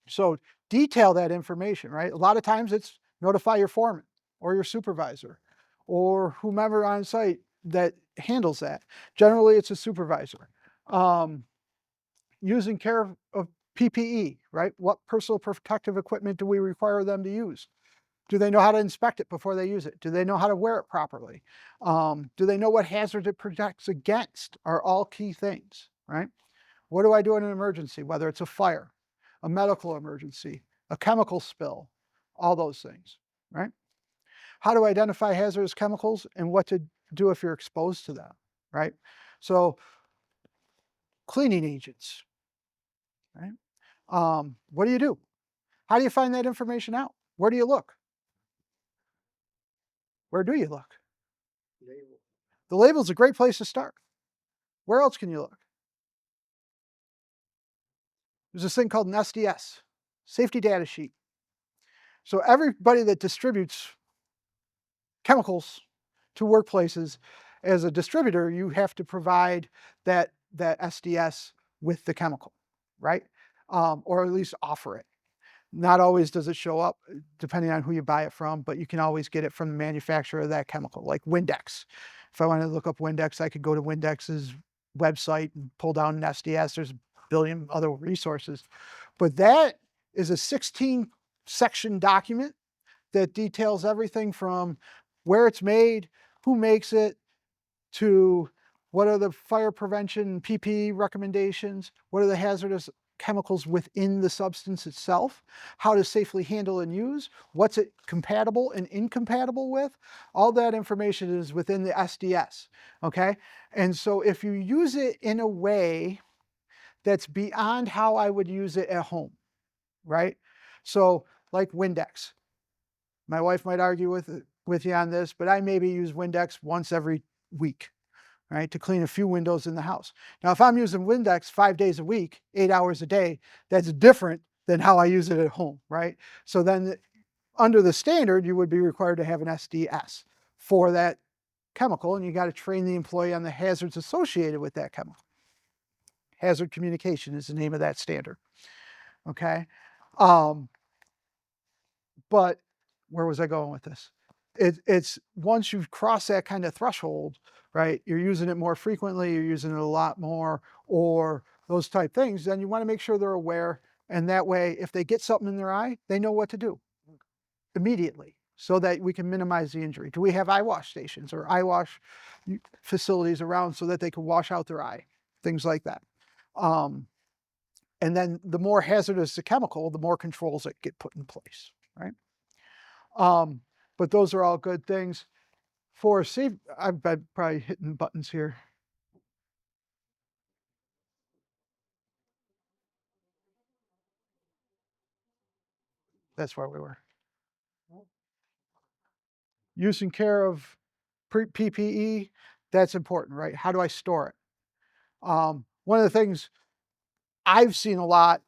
So detail that information, right? A lot of times it's notify your foreman or your supervisor or whomever on site that handles that. Generally, it's a supervisor. Using care of PPE, right? What personal protective equipment do we require them to use? Do they know how to inspect it before they use it? Do they know how to wear it properly? Do they know what hazard it protects against? Are all key things, right? What do I do in an emergency, whether it's a fire, a medical emergency, a chemical spill, all those things, right? How to identify hazardous chemicals and what to do if you're exposed to them, right? So cleaning agents, right? What do? How do you find that information out? Where do you look? Where do you look? The label's a great place to start. Where else can you look? There's this thing called an SDS, Safety Data Sheet. So everybody that distributes chemicals to workplaces, as a distributor, you have to provide that SDS with the chemical, right? Or at least offer it. Not always does it show up, depending on who you buy it from, but you can always get it from the manufacturer of that chemical, like Windex. If I wanted to look up Windex, I could go to Windex's website and pull down an SDS. There's a billion other resources. But that is a 16-section document that details everything from where it's made, who makes it, to what are the fire prevention PPE recommendations, what are the hazardous chemicals within the substance itself, how to safely handle and use, what's it compatible and incompatible with. All that information is within the SDS, okay? And so if you use it in a way that's beyond how I would use it at home, right? So like Windex. My wife might argue with you on this, but I maybe use Windex once every week, right, to clean a few windows in the house. Now, if I'm using Windex 5 days a week, 8 hours a day, that's different than how I use it at home, right? So then under the standard, you would be required to have an SDS for that chemical, and you got to train the employee on the hazards associated with that chemical. Hazard communication is the name of that standard, okay? But where was I going with this? It's once you've crossed that kind of threshold, right? You're using it more frequently, you're using it a lot more, or those type things, then you want to make sure they're aware. And that way, if they get something in their eye, they know what to do immediately so that we can minimize the injury. Do we have eye wash stations or eye wash facilities around so that they can wash out their eye? Things like that. And then the more hazardous the chemical, the more controls that get put in place, right? But those are all good things. For safe, I'm probably hitting buttons here. That's where we were. Use and care of PPE, that's important, right? How do I store it? One of the things I've seen a lot,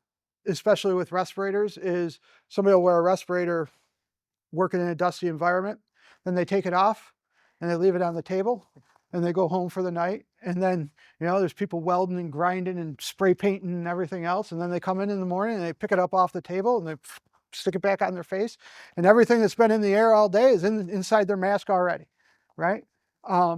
especially with respirators, is somebody will wear a respirator working in a dusty environment, then they take it off and they leave it on the table and they go home for the night. And then, you know, there's people welding and grinding and spray painting and everything else. And then they come in the morning and they pick it up off the table and they stick it back on their face. And everything that's been in the air all day is inside their mask already, right?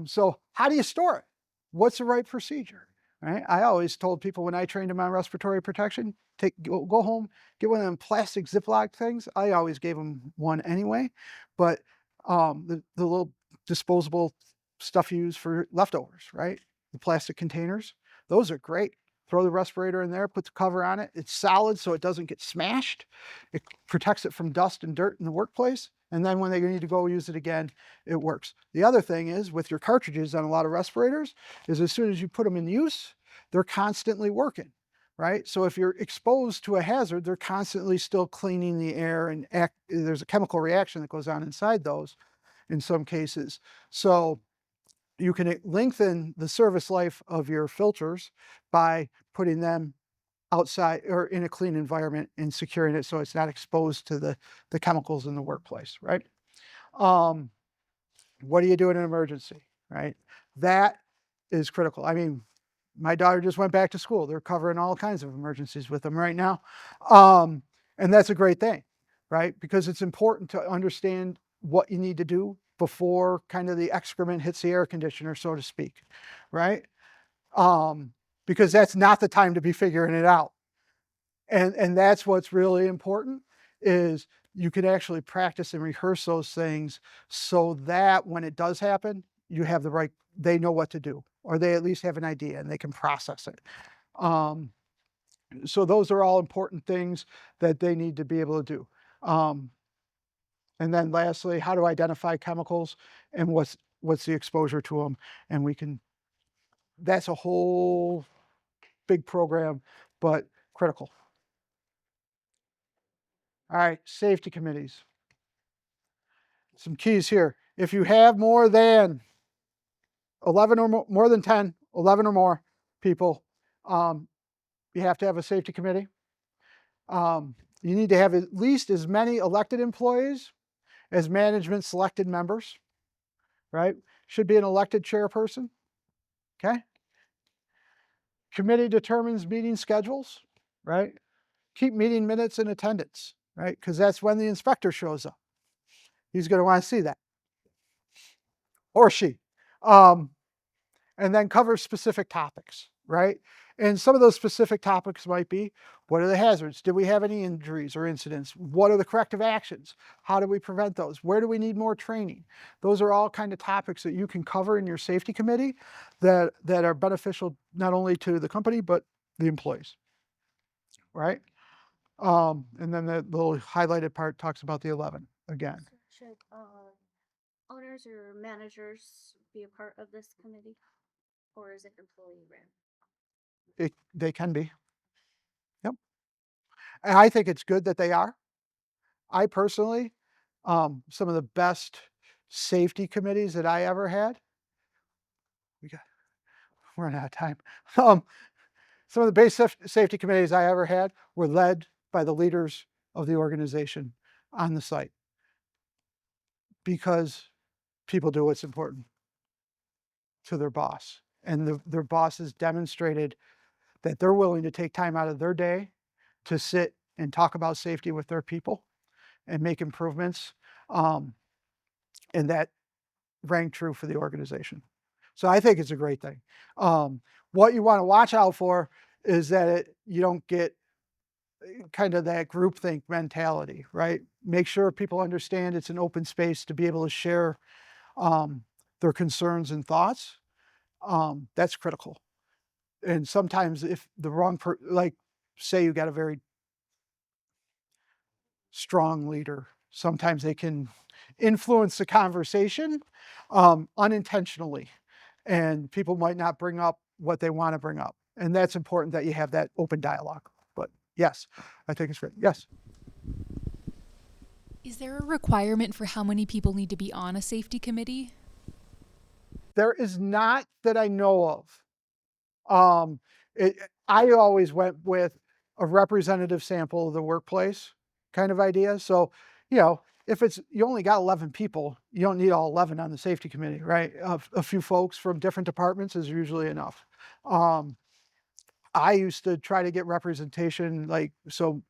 So how do you store it? What's the right procedure, right? I always told people when I trained them on respiratory protection, go home, get one of them plastic Ziploc things. I always gave them one anyway, but the little disposable stuff you use for leftovers, right? The plastic containers, those are great. Throw the respirator in there, put the cover on it. It's solid so it doesn't get smashed. It protects it from dust and dirt in the workplace. And then when they need to go use it again, it works. The other thing is with your cartridges on a lot of respirators is as soon as you put them in use, they're constantly working, right? So if you're exposed to a hazard, they're constantly still cleaning the air and there's a chemical reaction that goes on inside those in some cases. So you can lengthen the service life of your filters by putting them outside or in a clean environment and securing it so it's not exposed to the chemicals in the workplace, right? What do you do in an emergency, right? That is critical. I mean, my daughter just went back to school. They're covering all kinds of emergencies with them right now. And that's a great thing, right? Because it's important to understand what you need to do before kind of the excrement hits the air conditioner, so to speak, right? Because that's not the time to be figuring it out. And that's what's really important is you can actually practice and rehearse those things so that when it does happen, you have the right, they know what to do, or they at least have an idea and they can process it. So those are all important things that they need to be able to do. And then lastly, how to identify chemicals and what's the exposure to them. And we can, that's a whole big program, but critical. All right, safety committees. Some keys here. If you have more than 11 or more than 10, 11 or more people, you have to have a safety committee. You need to have at least as many elected employees as management selected members, right? Should be an elected chairperson, okay? Committee determines meeting schedules, right? Keep meeting minutes in attendance, right? Because that's when the inspector shows up. He's going to want to see that, or she. And then cover specific topics, right? And some of those specific topics might be, what are the hazards? Did we have any injuries or incidents? What are the corrective actions? How do we prevent those? Where do we need more training? Those are all kind of topics that you can cover in your safety committee that are beneficial not only to the company, but the employees, right? And then the little highlighted part talks about the 11 again. Should owners or managers be a part of this committee, or is it employee ran? They can be. Yep. And I think it's good that they are. I personally, some of the best safety committees that I ever had, we're running out of time. Some of the base safety committees I ever had were led by the leaders of the organization on the site, because people do what's important to their boss. And their bosses demonstrated that they're willing to take time out of their day to sit and talk about safety with their people and make improvements. And that rang true for the organization. So I think it's a great thing. What you want to watch out for is that you don't get kind of that groupthink mentality, right? Make sure people understand it's an open space to be able to share their concerns and thoughts. That's critical. And sometimes if the wrong, like say you got a very strong leader, sometimes they can influence the conversation unintentionally, and people might not bring up what they want to bring up. And that's important that you have that open dialogue. But yes, I think it's great. Yes. Is there a requirement for how many people need to be on a safety committee? There is not that I know of. I always went with a representative sample of the workplace kind of idea. So, you know, if you only got 11 people, you don't need all 11 on the safety committee, right? A few folks from different departments is usually enough. I used to try to get representation, the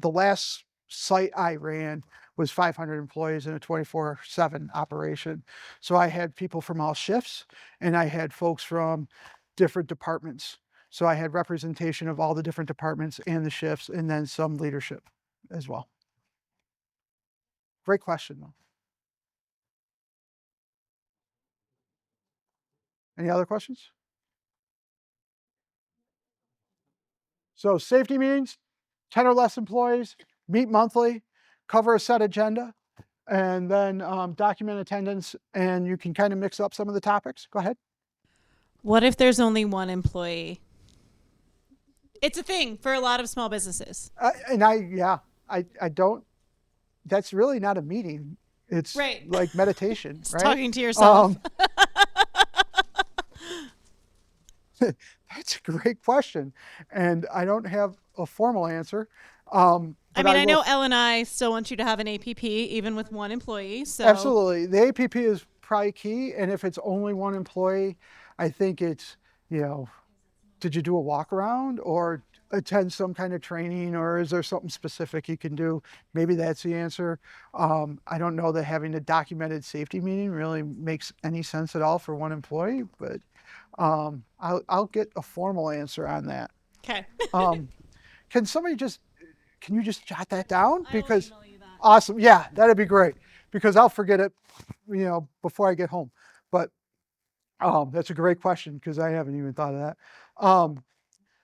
last site I ran was 500 employees in a 24/7 operation. So I had people from all shifts, and I had folks from different departments. So I had representation of all the different departments and the shifts, and then some leadership as well. Great question, though. Any other questions? So safety meetings, 10 or less employees, meet monthly, cover a set agenda, and then document attendance, and you can kind of mix up some of the topics. Go ahead. What if there's only one employee? It's a thing for a lot of small businesses. I don't, that's really not a meeting. It's right. Like meditation, It's right? talking to yourself. That's a great question. And I don't have a formal answer. I know L&I still want you to have an APP even with one employee. So absolutely. The APP is probably key. And if it's only one employee, I think it's, did you do a walk around or attend some kind of training, or is there something specific you can do? Maybe that's the answer. I don't know that having a documented safety meeting really makes any sense at all for one employee, but I'll get a formal answer on that. Okay. Can you just jot that down? Because awesome. Yeah, that'd be great, because I'll forget it, before I get home. But that's a great question, because I haven't even thought of that.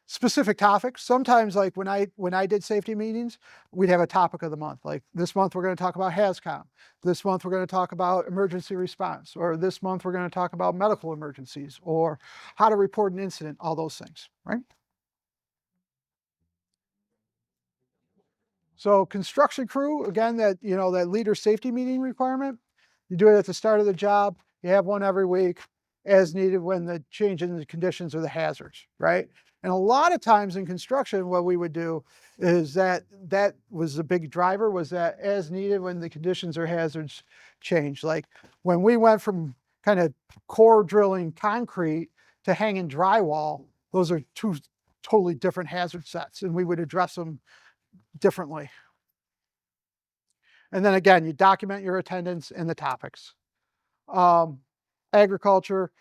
specific topics. Sometimes, like when I did safety meetings, we'd have a topic of the month. Like this month we're going to talk about HAZCOM. This month we're going to talk about emergency response, or this month we're going to talk about medical emergencies, or how to report an incident. All those things, right? So construction crew, again, that that leader safety meeting requirement. You do it at the start of the job. You have one every week, as needed when the change in the conditions or the hazards, right? And a lot of times in construction, what we would do is that was the big driver, was that as needed when the conditions or hazards change. Like when we went from kind of core drilling concrete to hanging drywall, those are two totally different hazard sets, and we would address them differently. And then again, you document your attendance and the topics. Agriculture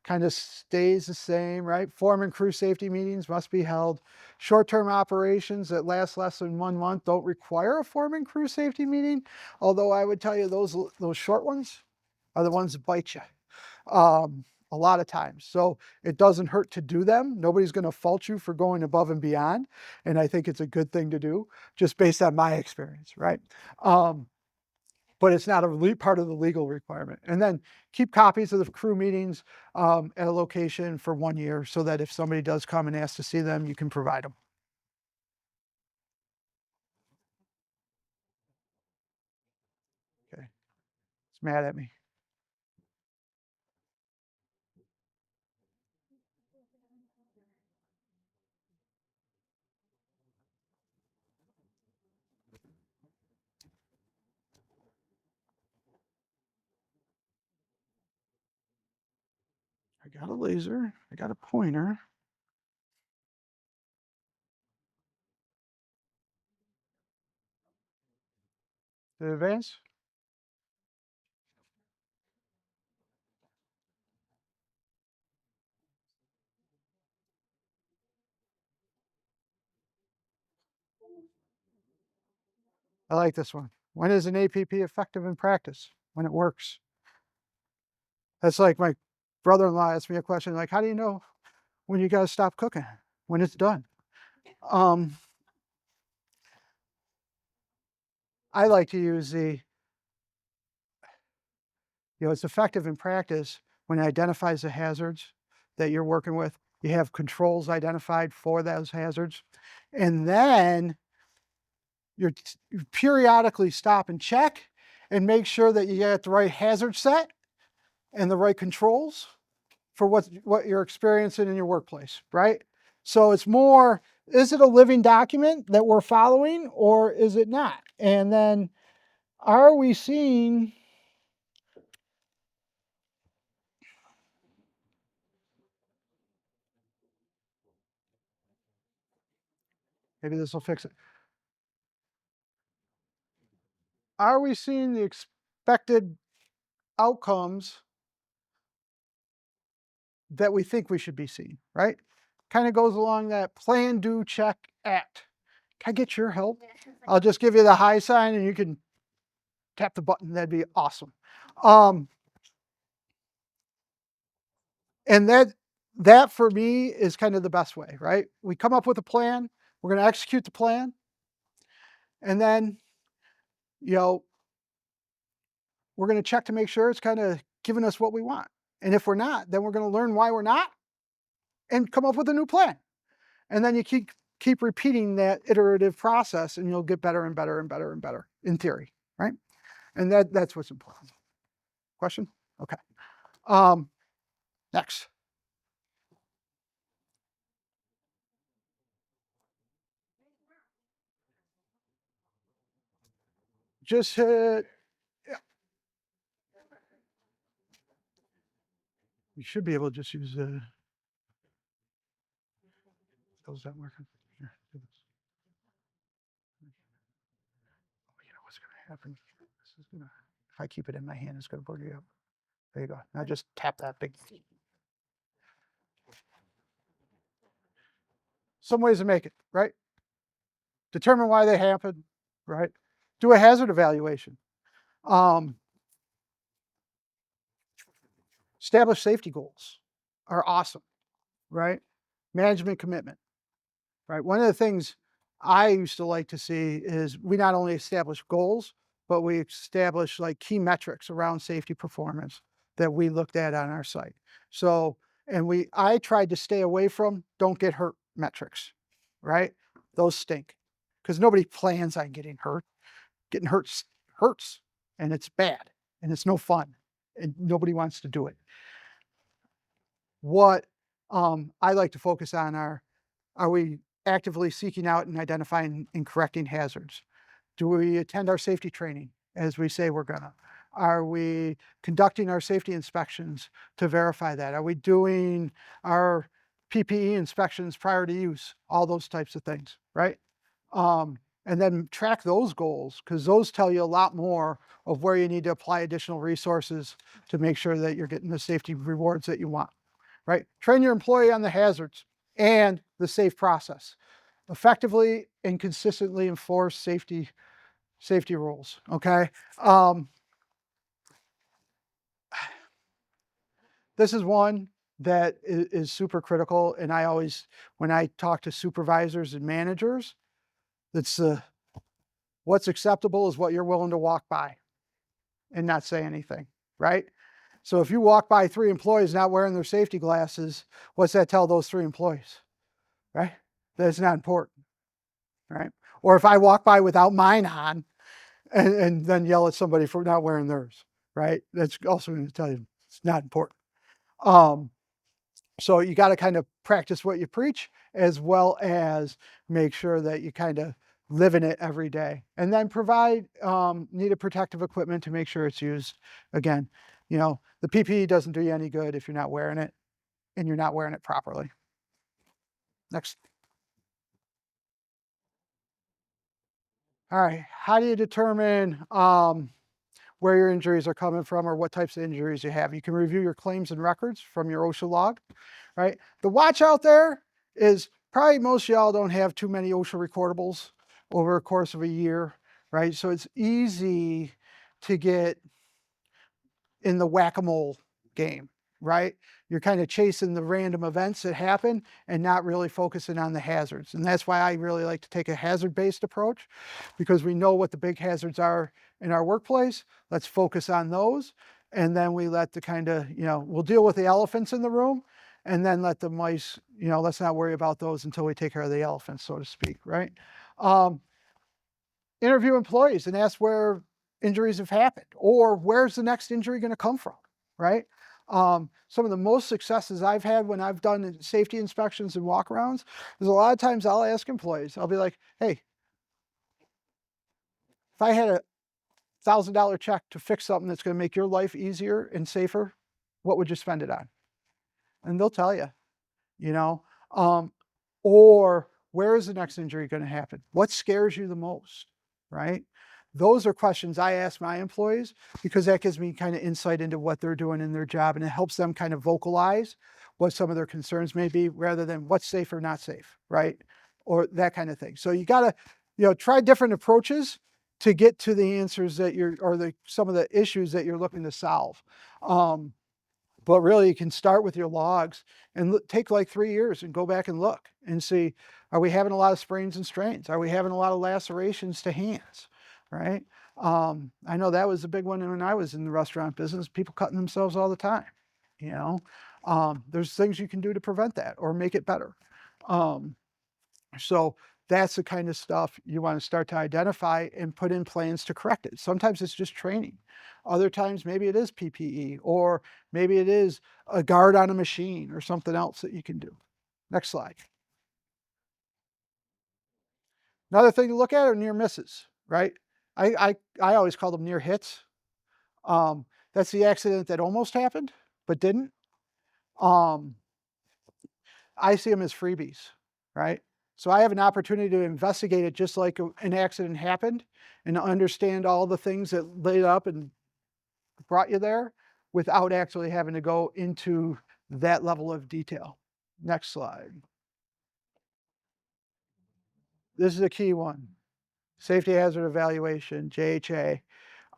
kind of stays the same, right? Foreman crew safety meetings must be held. Short-term operations that last less than 1 month don't require a foreman crew safety meeting, although I would tell you those short ones are the ones that bite you a lot of times. So it doesn't hurt to do them. Nobody's going to fault you for going above and beyond, and I think it's a good thing to do, just based on my experience, right? But it's not a part of the legal requirement. And then keep copies of the crew meetings at a location for 1 year, so that if somebody does come and ask to see them, you can provide them. Okay, it's mad at me. I got a laser, I got a pointer. Did it advance? I like this one. When is an APP effective in practice? When it works. That's like my brother-in-law asked me a question like, how do you know when you got to stop cooking? When it's done. I like to use it's effective in practice when it identifies the hazards that you're working with. You have controls identified for those hazards. And then you periodically stop and check and make sure that you get the right hazard set and the right controls for what you're experiencing in your workplace, right? So it's more, is it a living document that we're following, or is it not? And then are we seeing maybe this will fix it. Are we seeing the expected outcomes that we think we should be seeing, right? Kind of goes along that plan, do, check, act. Can I get your help? I'll just give you the high sign and you can tap the button. That'd be awesome. And that for me is kind of the best way, right? We come up with a plan, we're going to execute the plan, and then, we're going to check to make sure it's kind of giving us what we want. And if we're not, then we're going to learn why we're not and come up with a new plan. And then you keep repeating that iterative process, and you'll get better and better and better and better in theory, right? And that's what's important. Question? Okay. Next. Just hit. Yeah. You should be able to just use the. How's that working? Here, do this. Oh, you know what's going to happen? This is going to. If I keep it in my hand, it's going to boogie up. There you go. Now just tap that big. Some ways to make it, right? Determine why they happen, right? Do a hazard evaluation. Establish safety goals are awesome, right? Management commitment. right? One of the things I used to like to see is we not only establish goals, but we establish like key metrics around safety performance that we looked at on our site. So, I tried to stay away from don't get hurt metrics, right? Those stink because nobody plans on getting hurt. Getting hurts and it's bad and it's no fun and nobody wants to do it. What I like to focus on are we actively seeking out and identifying and correcting hazards? Do we attend our safety training as we say we're gonna? Are we conducting our safety inspections to verify that? Are we doing our PPE inspections prior to use? All those types of things, right? And then track those goals because those tell you a lot more of where you need to apply additional resources to make sure that you're getting the safety rewards that you want, right? Train your employee on the hazards and the safe process. Effectively and consistently enforce safety rules, okay? This is one that is super critical, and I always, when I talk to supervisors and managers, it's what's acceptable is what you're willing to walk by and not say anything, right? So if you walk by 3 employees not wearing their safety glasses, what's that tell those 3 employees, right? That it's not important, right? Or if I walk by without mine on and then yell at somebody for not wearing theirs, right? That's also going to tell you it's not important. So you got to kind of practice what you preach as well as make sure that you kind of live in it every day and then provide needed protective equipment to make sure it's used. Again, you know, the PPE doesn't do you any good if you're not wearing it and you're not wearing it properly. Next. All right, how do you determine where your injuries are coming from or what types of injuries you have? You can review your claims and records from your OSHA log, right? The watch out there is probably most of y'all don't have too many OSHA recordables over a course of a year, right? So it's easy to get in the whack-a-mole game, right? You're kind of chasing the random events that happen and not really focusing on the hazards. And that's why I really like to take a hazard-based approach because we know what the big hazards are in our workplace. Let's focus on those. And then we let the kind of, you know, we'll deal with the elephants in the room and then let the mice, you know, let's not worry about those until we take care of the elephants, so to speak, right? Interview employees and ask where injuries have happened or where's the next injury going to come from, right? Some of the most successes I've had when I've done safety inspections and walkarounds is a lot of times I'll ask employees, I'll be like, hey, if I had a $1,000 check to fix something that's going to make your life easier and safer, what would you spend it on? And they'll tell you, you know, or where is the next injury going to happen? What scares you the most, right? Those are questions I ask my employees because that gives me kind of insight into what they're doing in their job and it helps them kind of vocalize what some of their concerns may be rather than what's safe or not safe, right? Or that kind of thing. So you got to, you know, try different approaches to get to the answers that some of the issues that you're looking to solve. But really you can start with your logs and take like 3 years and go back and look and see, are we having a lot of sprains and strains? Are we having a lot of lacerations to hands? Right? I know that was a big one when I was in the restaurant business, people cutting themselves all the time, you know? There's things you can do to prevent that or make it better. So that's the kind of stuff you want to start to identify and put in plans to correct it. Sometimes it's just training. Other times maybe it is PPE or maybe it is a guard on a machine or something else that you can do. Next slide. Another thing to look at are near misses, right? I always call them near hits. That's the accident that almost happened, but didn't. I see them as freebies, right? So I have an opportunity to investigate it just like an accident happened and understand all the things that laid up and brought you there without actually having to go into that level of detail. Next slide. This is a key one. Safety hazard evaluation, JHA.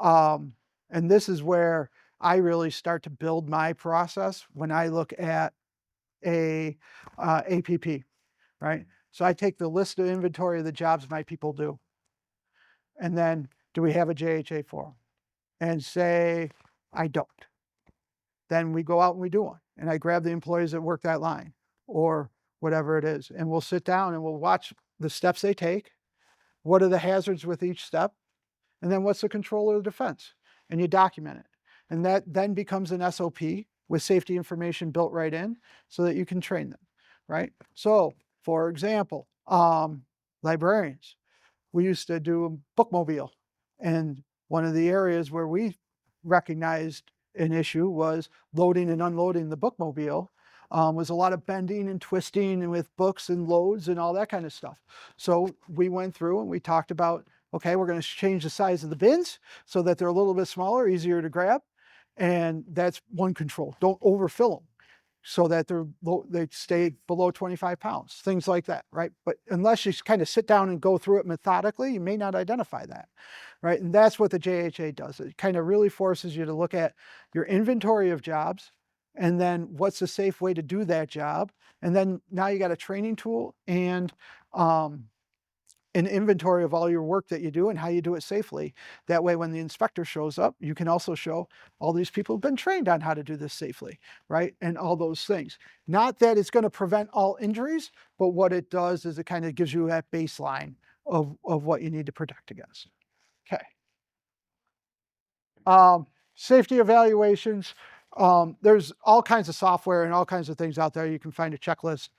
And this is where I really start to build my process when I look at a APP, right? So I take the list of inventory of the jobs my people do. And then, do we have a JHA for them? And say, I don't. Then we go out and we do one. And I grab the employees that work that line or whatever it is. And we'll sit down and we'll watch the steps they take. What are the hazards with each step? And then what's the control or the defense? And you document it. And that then becomes an SOP with safety information built right in so that you can train them, right? So, for example, librarians. We used to do a bookmobile. And one of the areas where we recognized an issue was loading and unloading the bookmobile. Was a lot of bending and twisting and with books and loads and all that kind of stuff. So we went through and we talked about, okay, we're going to change the size of the bins so that they're a little bit smaller, easier to grab. And that's one control. Don't overfill them so that they stay below 25 pounds, things like that, right? But unless you kind of sit down and go through it methodically, you may not identify that, right? And that's what the JHA does. It kind of really forces you to look at your inventory of jobs, and then what's a safe way to do that job. And then now you got a training tool and an inventory of all your work that you do and how you do it safely. That way, when the inspector shows up, you can also show all these people have been trained on how to do this safely, right? And all those things. Not that it's going to prevent all injuries, but what it does is it kind of gives you that baseline of what you need to protect against. Okay. Safety evaluations. There's all kinds of software and all kinds of things out there. You can find a checklist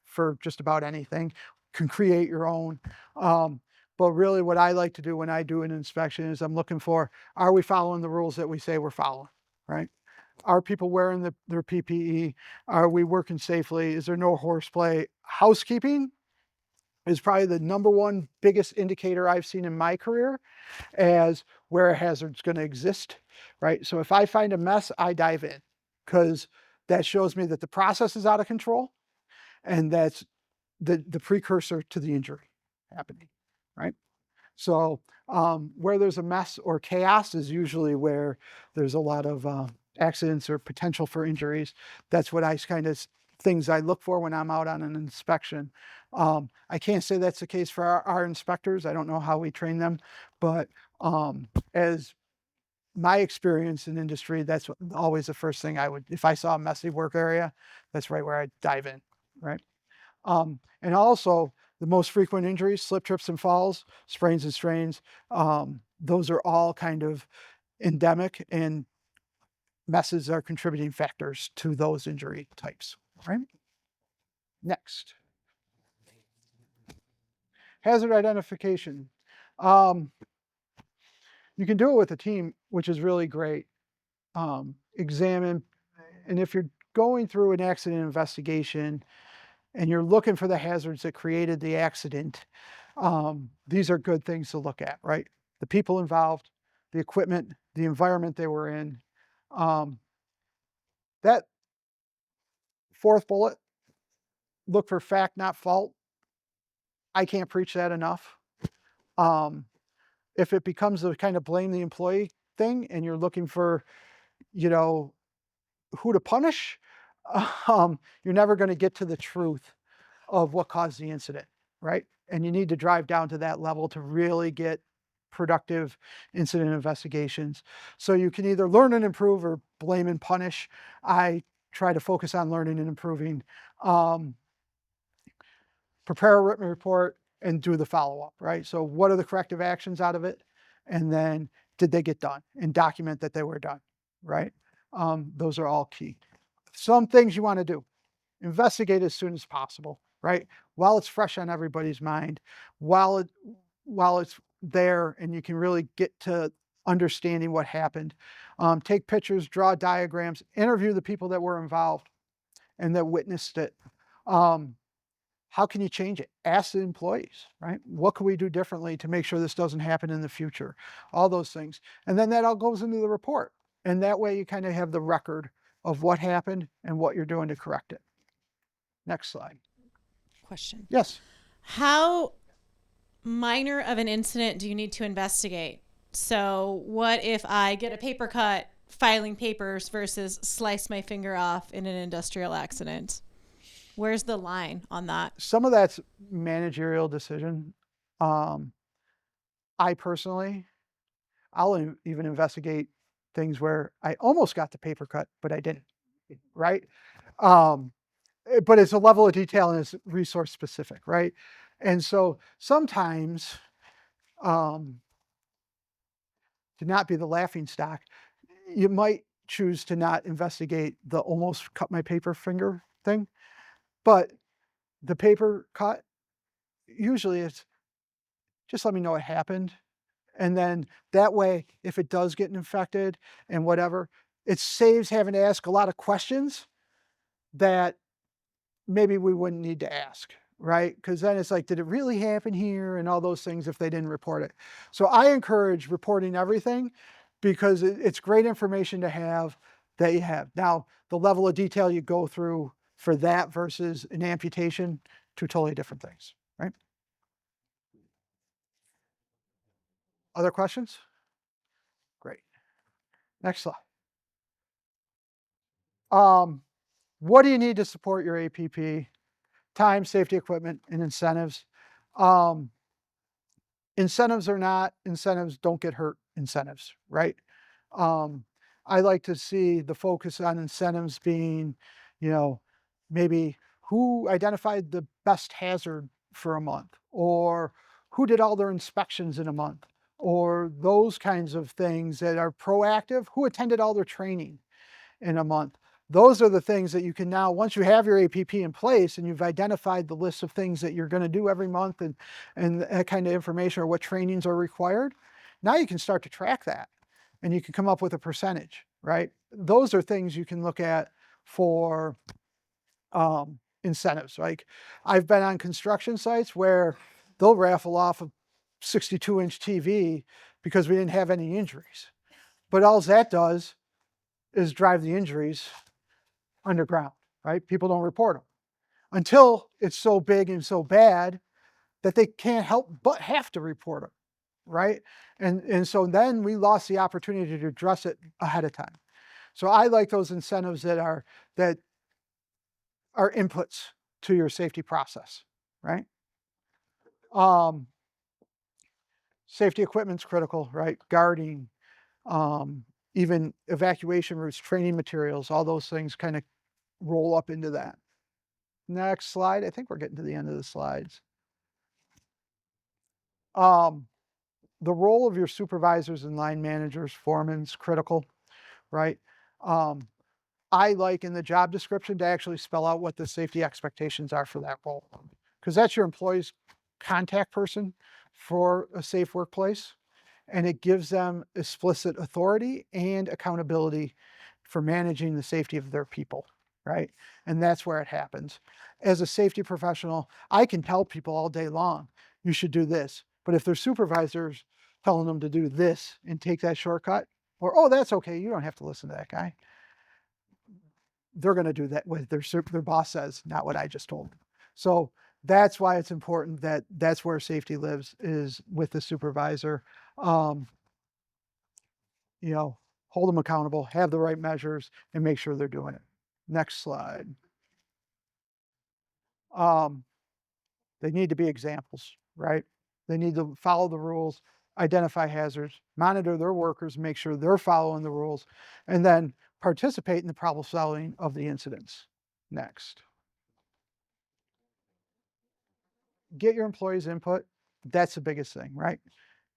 for just about anything. Can create your own. But really what I like to do when I do an inspection is I'm looking for, are we following the rules that we say we're following, right? Are people wearing their PPE? Are we working safely? Is there no horseplay? Housekeeping is probably the number one biggest indicator I've seen in my career as where a hazard's going to exist, right? So if I find a mess, I dive in because that shows me that the process is out of control and that's the precursor to the injury happening, right? So where there's a mess or chaos is usually where there's a lot of accidents or potential for injuries. That's what things I look for when I'm out on an inspection. I can't say that's the case for our inspectors. I don't know how we train them, but as my experience in industry, that's always the first thing if I saw a messy work area, that's right where I dive in, right? And also the most frequent injuries, slip, trips, and falls, sprains and strains, those are all kind of endemic and messes are contributing factors to those injury types, right? Next. Hazard identification. You can do it with a team, which is really great. Examine, and if you're going through an accident investigation, and you're looking for the hazards that created the accident, these are good things to look at, right? The people involved, the equipment, the environment they were in. That fourth bullet, look for fact, not fault. I can't preach that enough. If it becomes a kind of blame the employee thing and you're looking for, who to punish, you're never going to get to the truth of what caused the incident, right? And you need to drive down to that level to really get productive incident investigations. So you can either learn and improve or blame and punish. I try to focus on learning and improving. Prepare a written report and do the follow-up, right? So what are the corrective actions out of it? And then did they get done? And document that they were done, right? Those are all key. Some things you want to do. Investigate as soon as possible, right? While it's fresh on everybody's mind, while it's there and you can really get to understanding what happened. Take pictures, draw diagrams, interview the people that were involved and that witnessed it. How can you change it? Ask the employees, right? What can we do differently to make sure this doesn't happen in the future? All those things. And then that all goes into the report. And that way you kind of have the record of what happened and what you're doing to correct it. Next slide. Question. Yes. How minor of an incident do you need to investigate? So what if I get a paper cut filing papers versus slice my finger off in an industrial accident? Where's the line on that? Some of that's managerial decision. I personally, I'll even investigate things where I almost got the paper cut, but I didn't, right? But it's a level of detail and it's resource specific, right? And so sometimes, to not be the laughing stock, you might choose to not investigate the almost cut my paper finger thing, but the paper cut, usually it's just let me know what happened. And then that way, if it does get infected and whatever, it saves having to ask a lot of questions that maybe we wouldn't need to ask, right? Because then it's like, did it really happen here? And all those things if they didn't report it. So I encourage reporting everything because it's great information to have that you have. Now, the level of detail you go through for that versus an amputation, two totally different things, right? Other questions? Great. Next slide. What do you need to support your APP? Time, safety equipment, and incentives. Incentives or not, incentives don't get hurt incentives, right? I like to see the focus on incentives being, maybe who identified the best hazard for a month, or who did all their inspections in a month, or those kinds of things that are proactive, who attended all their training in a month. Those are the things that you can now, once you have your APP in place and you've identified the list of things that you're going to do every month and that kind of information or what trainings are required, now you can start to track that and you can come up with a percentage, right? Those are things you can look at for incentives. Like I've been on construction sites where they'll raffle off a 62-inch TV because we didn't have any injuries. But all that does is drive the injuries underground, right? People don't report them until it's so big and so bad that they can't help but have to report them, right? And so then we lost the opportunity to address it ahead of time. So I like those incentives that are inputs to your safety process, right? Safety equipment's critical, right? Guarding, even evacuation routes, training materials, all those things kind of roll up into that. Next slide. I think we're getting to the end of the slides. The role of your supervisors and line managers, foremen's critical, right? I like in the job description to actually spell out what the safety expectations are for that role, because that's your employee's contact person for a safe workplace, and it gives them explicit authority and accountability for managing the safety of their people, right? And that's where it happens. As a safety professional, I can tell people all day long, you should do this. But if their supervisor's telling them to do this and take that shortcut, or, oh, that's okay, you don't have to listen to that guy, they're going to do that what their boss says, not what I just told them. So that's why it's important that that's where safety lives, is with the supervisor. Hold them accountable, have the right measures, and make sure they're doing it. Next slide. They need to be examples, right? They need to follow the rules, identify hazards, monitor their workers, make sure they're following the rules, and then participate in the problem solving of the incidents. Next. Get your employees' input. That's the biggest thing, right?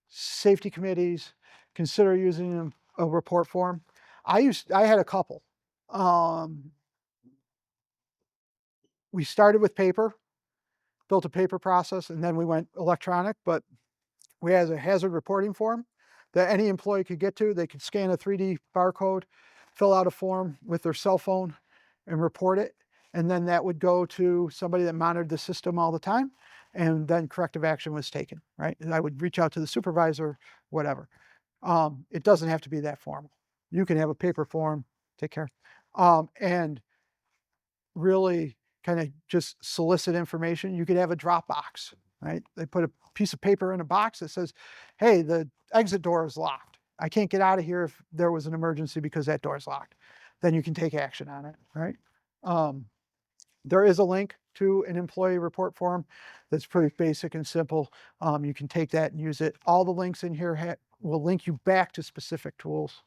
Safety committees, consider using a report form. I had a couple. We started with paper, built a paper process, and then we went electronic, but we had a hazard reporting form that any employee could get to. They could scan a 3D barcode, fill out a form with their cell phone and report it. And then that would go to somebody that monitored the system all the time. And then corrective action was taken, right? And I would reach out to the supervisor, whatever. It doesn't have to be that formal. You can have a paper form, take care. And really kind of just solicit information. You could have a Dropbox, right? They put a piece of paper in a box that says, hey, the exit door is locked. I can't get out of here if there was an emergency because that door is locked. Then you can take action on it, right? There is a link to an employee report form that's pretty basic and simple. You can take that and use it. All the links in here will link you back to specific tools.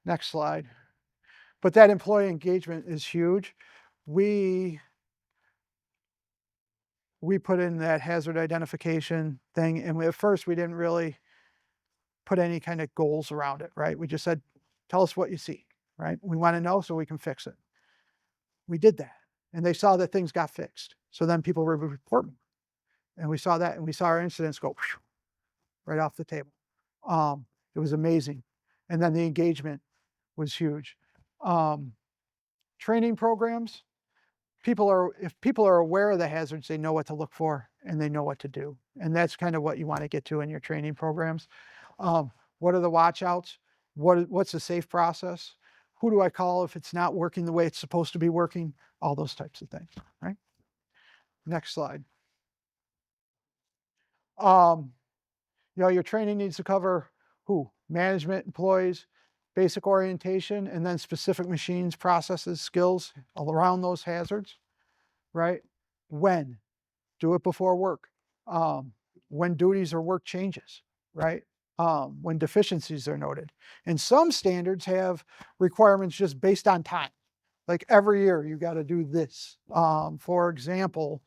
Next slide. But that employee engagement is huge. We put in that hazard identification thing, and at first we didn't really put any kind of goals around it, right? We just said, tell us what you see, right? We want to know so we can fix it. We did that, and they saw that things got fixed. So then people were reporting, and we saw that, and we saw our incidents go right off the table. It was amazing. And then the engagement was huge. Training programs, if people are aware of the hazards, they know what to look for and they know what to do. And that's kind of what you want to get to in your training programs. What are the watch outs? What's the safe process? Who do I call if it's not working the way it's supposed to be working? All those types of things, right? Next slide. Your training needs to cover who? Management, employees, basic orientation, and then specific machines, processes, skills around those hazards, right? When? Do it before work. When duties or work changes, right? When deficiencies are noted. And some standards have requirements just based on time. Like every year you got to do this. For example,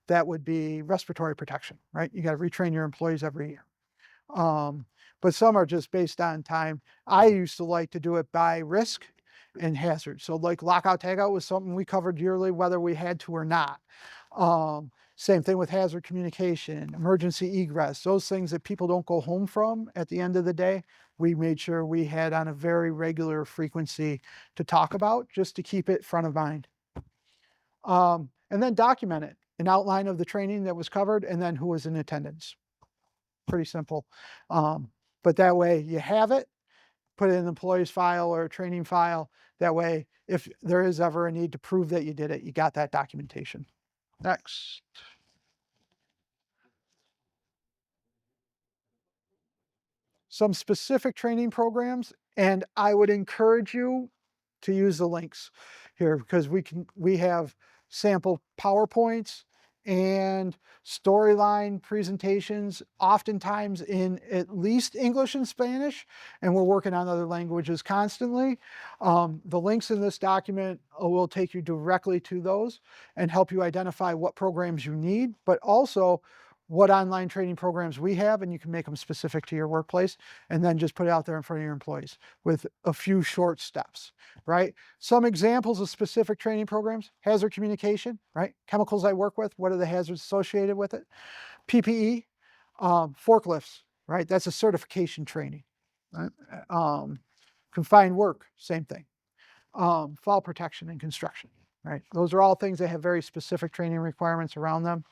that would be respiratory protection, right? You got to retrain your employees every year. But some are just based on time. I used to like to do it by risk and hazard. So like lockout tagout was something we covered yearly, whether we had to or not. Same thing with hazard communication, emergency egress, those things that people don't go home from at the end of the day, we made sure we had on a very regular frequency to talk about, just to keep it front of mind. And then document it, an outline of the training that was covered, and then who was in attendance. Pretty simple. But that way you have it, put it in an employee's file or a training file. That way, if there is ever a need to prove that you did it, you got that documentation. Next. Some specific training programs, and I would encourage you to use the links here because we have sample PowerPoints and storyline presentations, oftentimes in at least English and Spanish, and we're working on other languages constantly. The links in this document will take you directly to those and help you identify what programs you need, but also what online training programs we have, and you can make them specific to your workplace, and then just put it out there in front of your employees with a few short steps, right? Some examples of specific training programs: hazard communication, right? Chemicals I work with, what are the hazards associated with it? PPE, forklifts, right? That's a certification training, right? Confined work, same thing. Fall protection and construction, right? Those are all things that have very specific training requirements around them.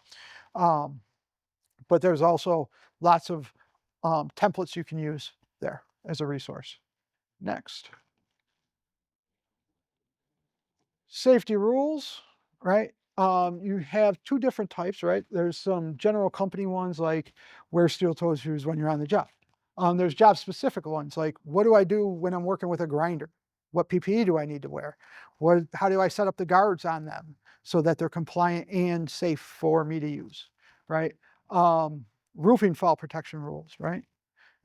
But there's also lots of templates you can use there as a resource. Next. Safety rules, right? You have two different types, right? There's some general company ones like wear steel-toe shoes when you're on the job. There's job-specific ones like what do I do when I'm working with a grinder? What PPE do I need to wear? How do I set up the guards on them so that they're compliant and safe for me to use, right? Roofing fall protection rules, right?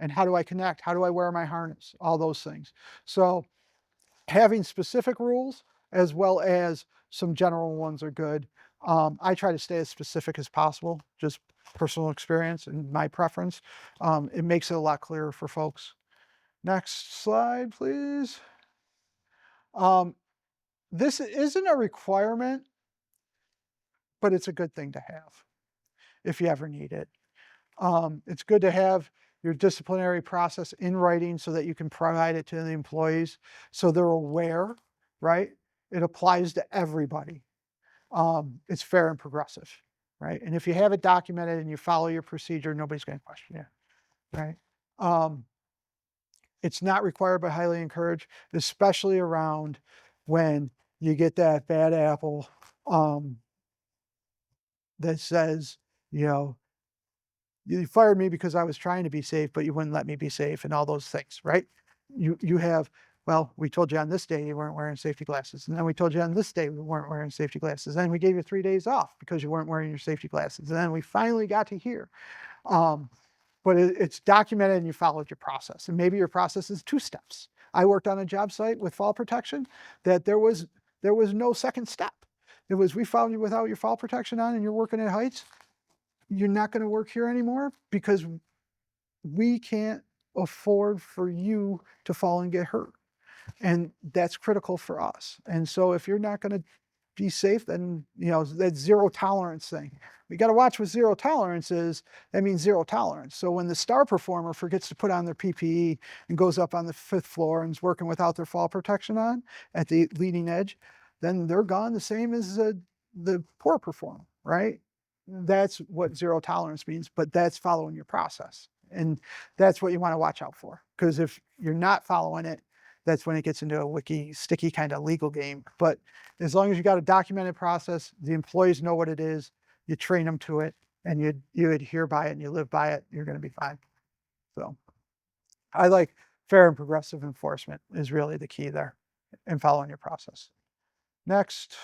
And how do I connect? How do I wear my harness? All those things. So having specific rules as well as some general ones are good. I try to stay as specific as possible, just personal experience and my preference. It makes it a lot clearer for folks. Next slide, please. This isn't a requirement, but it's a good thing to have if you ever need it. It's good to have your disciplinary process in writing so that you can provide it to the employees so they're aware, right? It applies to everybody. It's fair and progressive, right? And if you have it documented and you follow your procedure, nobody's going to question you, right? It's not required but highly encouraged, especially around when you get that bad apple that says, you know, you fired me because I was trying to be safe, but you wouldn't let me be safe and all those things, right? You have Well, we told you on this day you weren't wearing safety glasses. And then we told you on this day we weren't wearing safety glasses. Then we gave you 3 days off because you weren't wearing your safety glasses. And then we finally got to here. But it's documented and you followed your process. And maybe your process is 2 steps. I worked on a job site with fall protection that there was no second step. It was, we found you without your fall protection on and you're working at heights. You're not going to work here anymore because we can't afford for you to fall and get hurt. And that's critical for us. And so if you're not going to be safe, then, that zero tolerance thing. We got to watch what zero tolerance is. That means zero tolerance. So when the star performer forgets to put on their PPE and goes up on the 5th floor and is working without their fall protection on at the leading edge, then they're gone the same as the poor performer, right? That's what zero tolerance means, but that's following your process. And that's what you want to watch out for. Because if you're not following it, that's when it gets into a sticky kind of legal game. But as long as you got a documented process, the employees know what it is, you train them to it, and you adhere by it and you live by it, you're going to be fine. So I like fair and progressive enforcement is really the key there in following your process. Next,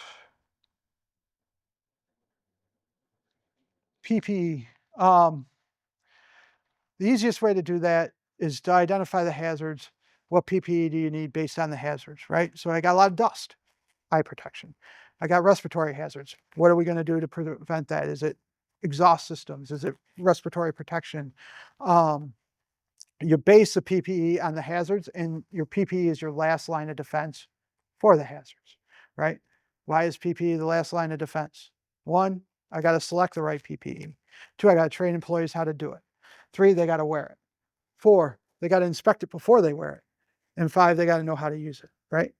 PPE. The easiest way to do that is to identify the hazards. What PPE do you need based on the hazards, right? So I got a lot of dust, eye protection. I got respiratory hazards. What are we going to do to prevent that? Is it exhaust systems? Is it respiratory protection? You base the PPE on the hazards, and your PPE is your last line of defense for the hazards, right? Why is PPE the last line of defense? 1, I got to select the right PPE. 2, I got to train employees how to do it. 3, they got to wear it. 4, they got to inspect it before they wear it. And 5, they got to know how to use it, right?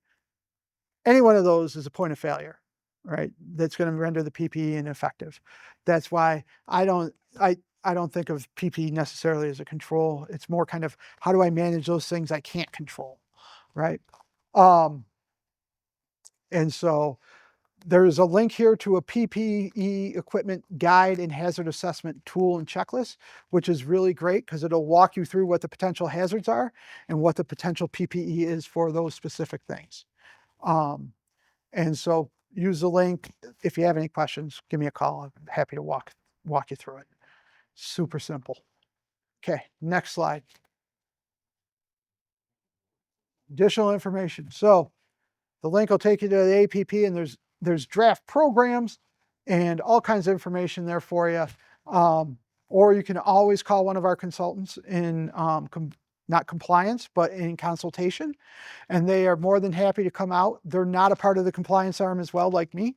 Any one of those is a point of failure, right? That's going to render the PPE ineffective. That's why I don't think of PPE necessarily as a control. It's more kind of, how do I manage those things I can't control, right? And so there's a link here to a PPE equipment guide and hazard assessment tool and checklist, which is really great because it'll walk you through what the potential hazards are and what the potential PPE is for those specific things. And so use the link. If you have any questions, give me a call. I'm happy to walk you through it. Super simple. Okay, next slide. Additional information. So the link will take you to the APP, and there's draft programs and all kinds of information there for you. Or you can always call one of our consultants in not compliance, but in consultation. And they are more than happy to come out. They're not a part of the compliance arm as well, like me.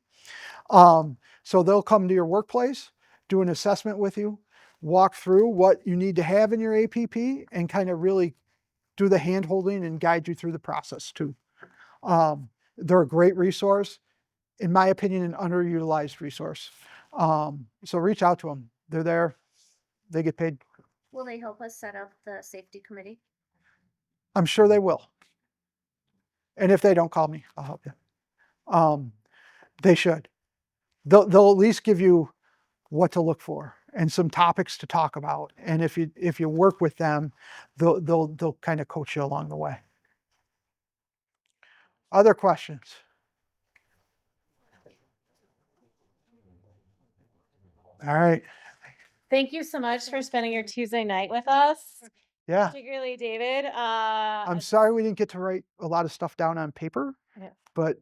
So they'll come to your workplace, do an assessment with you, walk through what you need to have in your APP, and kind of really do the hand holding and guide you through the process too. They're a great resource. In my opinion, an underutilized resource. So reach out to them. They're there. They get paid. Will they help us set up the safety committee? I'm sure they will. And if they don't, call me. I'll help you. They should. They'll at least give you what to look for and some topics to talk about. And if you work with them, they'll kind of coach you along the way. Other questions? All right. Thank you so much for spending your Tuesday night with us. Yeah. Particularly David. I'm sorry we didn't get to write a lot of stuff down on paper, but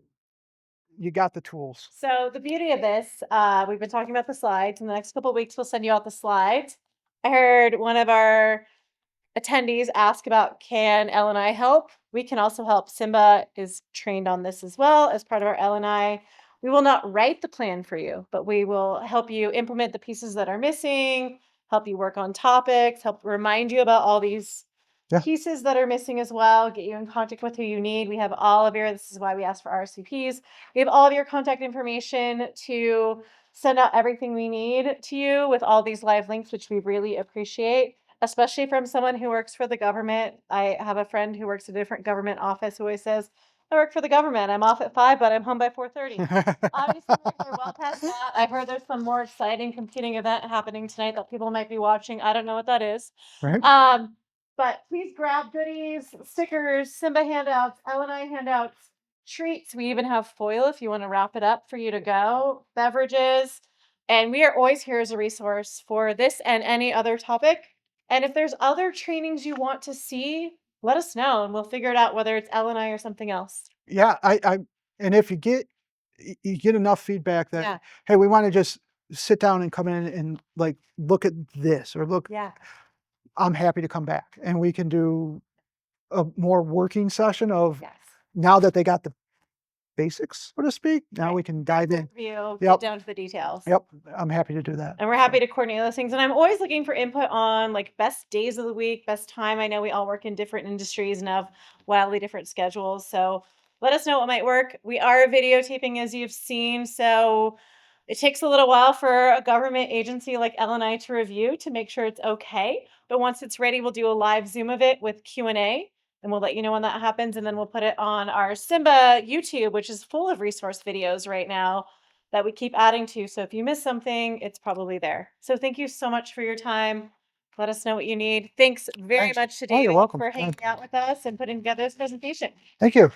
you got the tools. So the beauty of this, we've been talking about the slides. In the next couple of weeks, we'll send you out the slides. I heard one of our attendees ask about, can L&I help? We can also help. Simba is trained on this as well as part of our L&I. We will not write the plan for you, but we will help you implement the pieces that are missing, help you work on topics, help remind you about all these pieces that are missing as well, get you in contact with who you need. We have all of your, this is why we ask for RSVPs. We have all of your contact information to send out everything we need to you with all these live links, which we really appreciate, especially from someone who works for the government. I have a friend who works at a different government office who always says, I work for the government. I'm off at 5, but I'm home by 4:30. Obviously, we're well past that. I've heard there's some more exciting competing event happening tonight that people might be watching. I don't know what that is. Right. But please grab goodies, stickers, Simba handouts, LNI handouts, treats. We even have foil if you want to wrap it up for you to go, beverages. And we are always here as a resource for this and any other topic. And if there's other trainings you want to see, let us know and we'll figure it out whether it's LNI or something else. Yeah, and if you get enough feedback that Yeah. hey, we want to just sit down and come in and like look at this or look, Yeah. I'm happy to come back and we can do a more working session of Yes. now that they got the basics, so to speak. Now we can dive in. Review, Yep. get down to the details. Yep, I'm happy to do that. And we're happy to coordinate those things. And I'm always looking for input on like best days of the week, best time. I know we all work in different industries and have wildly different schedules. So let us know what might work. We are videotaping, as you've seen. So it takes a little while for a government agency like LNI to review to make sure it's okay. But once it's ready, we'll do a live Zoom of it with Q&A. And we'll let you know when that happens. And then we'll put it on our Simba YouTube, which is full of resource videos right now that we keep adding to. So if you miss something, it's probably there. So thank you so much for your time. Let us know what you need. Thanks very Thanks. much to Oh, you're David welcome. for hanging out with us and putting together this presentation. Thank you.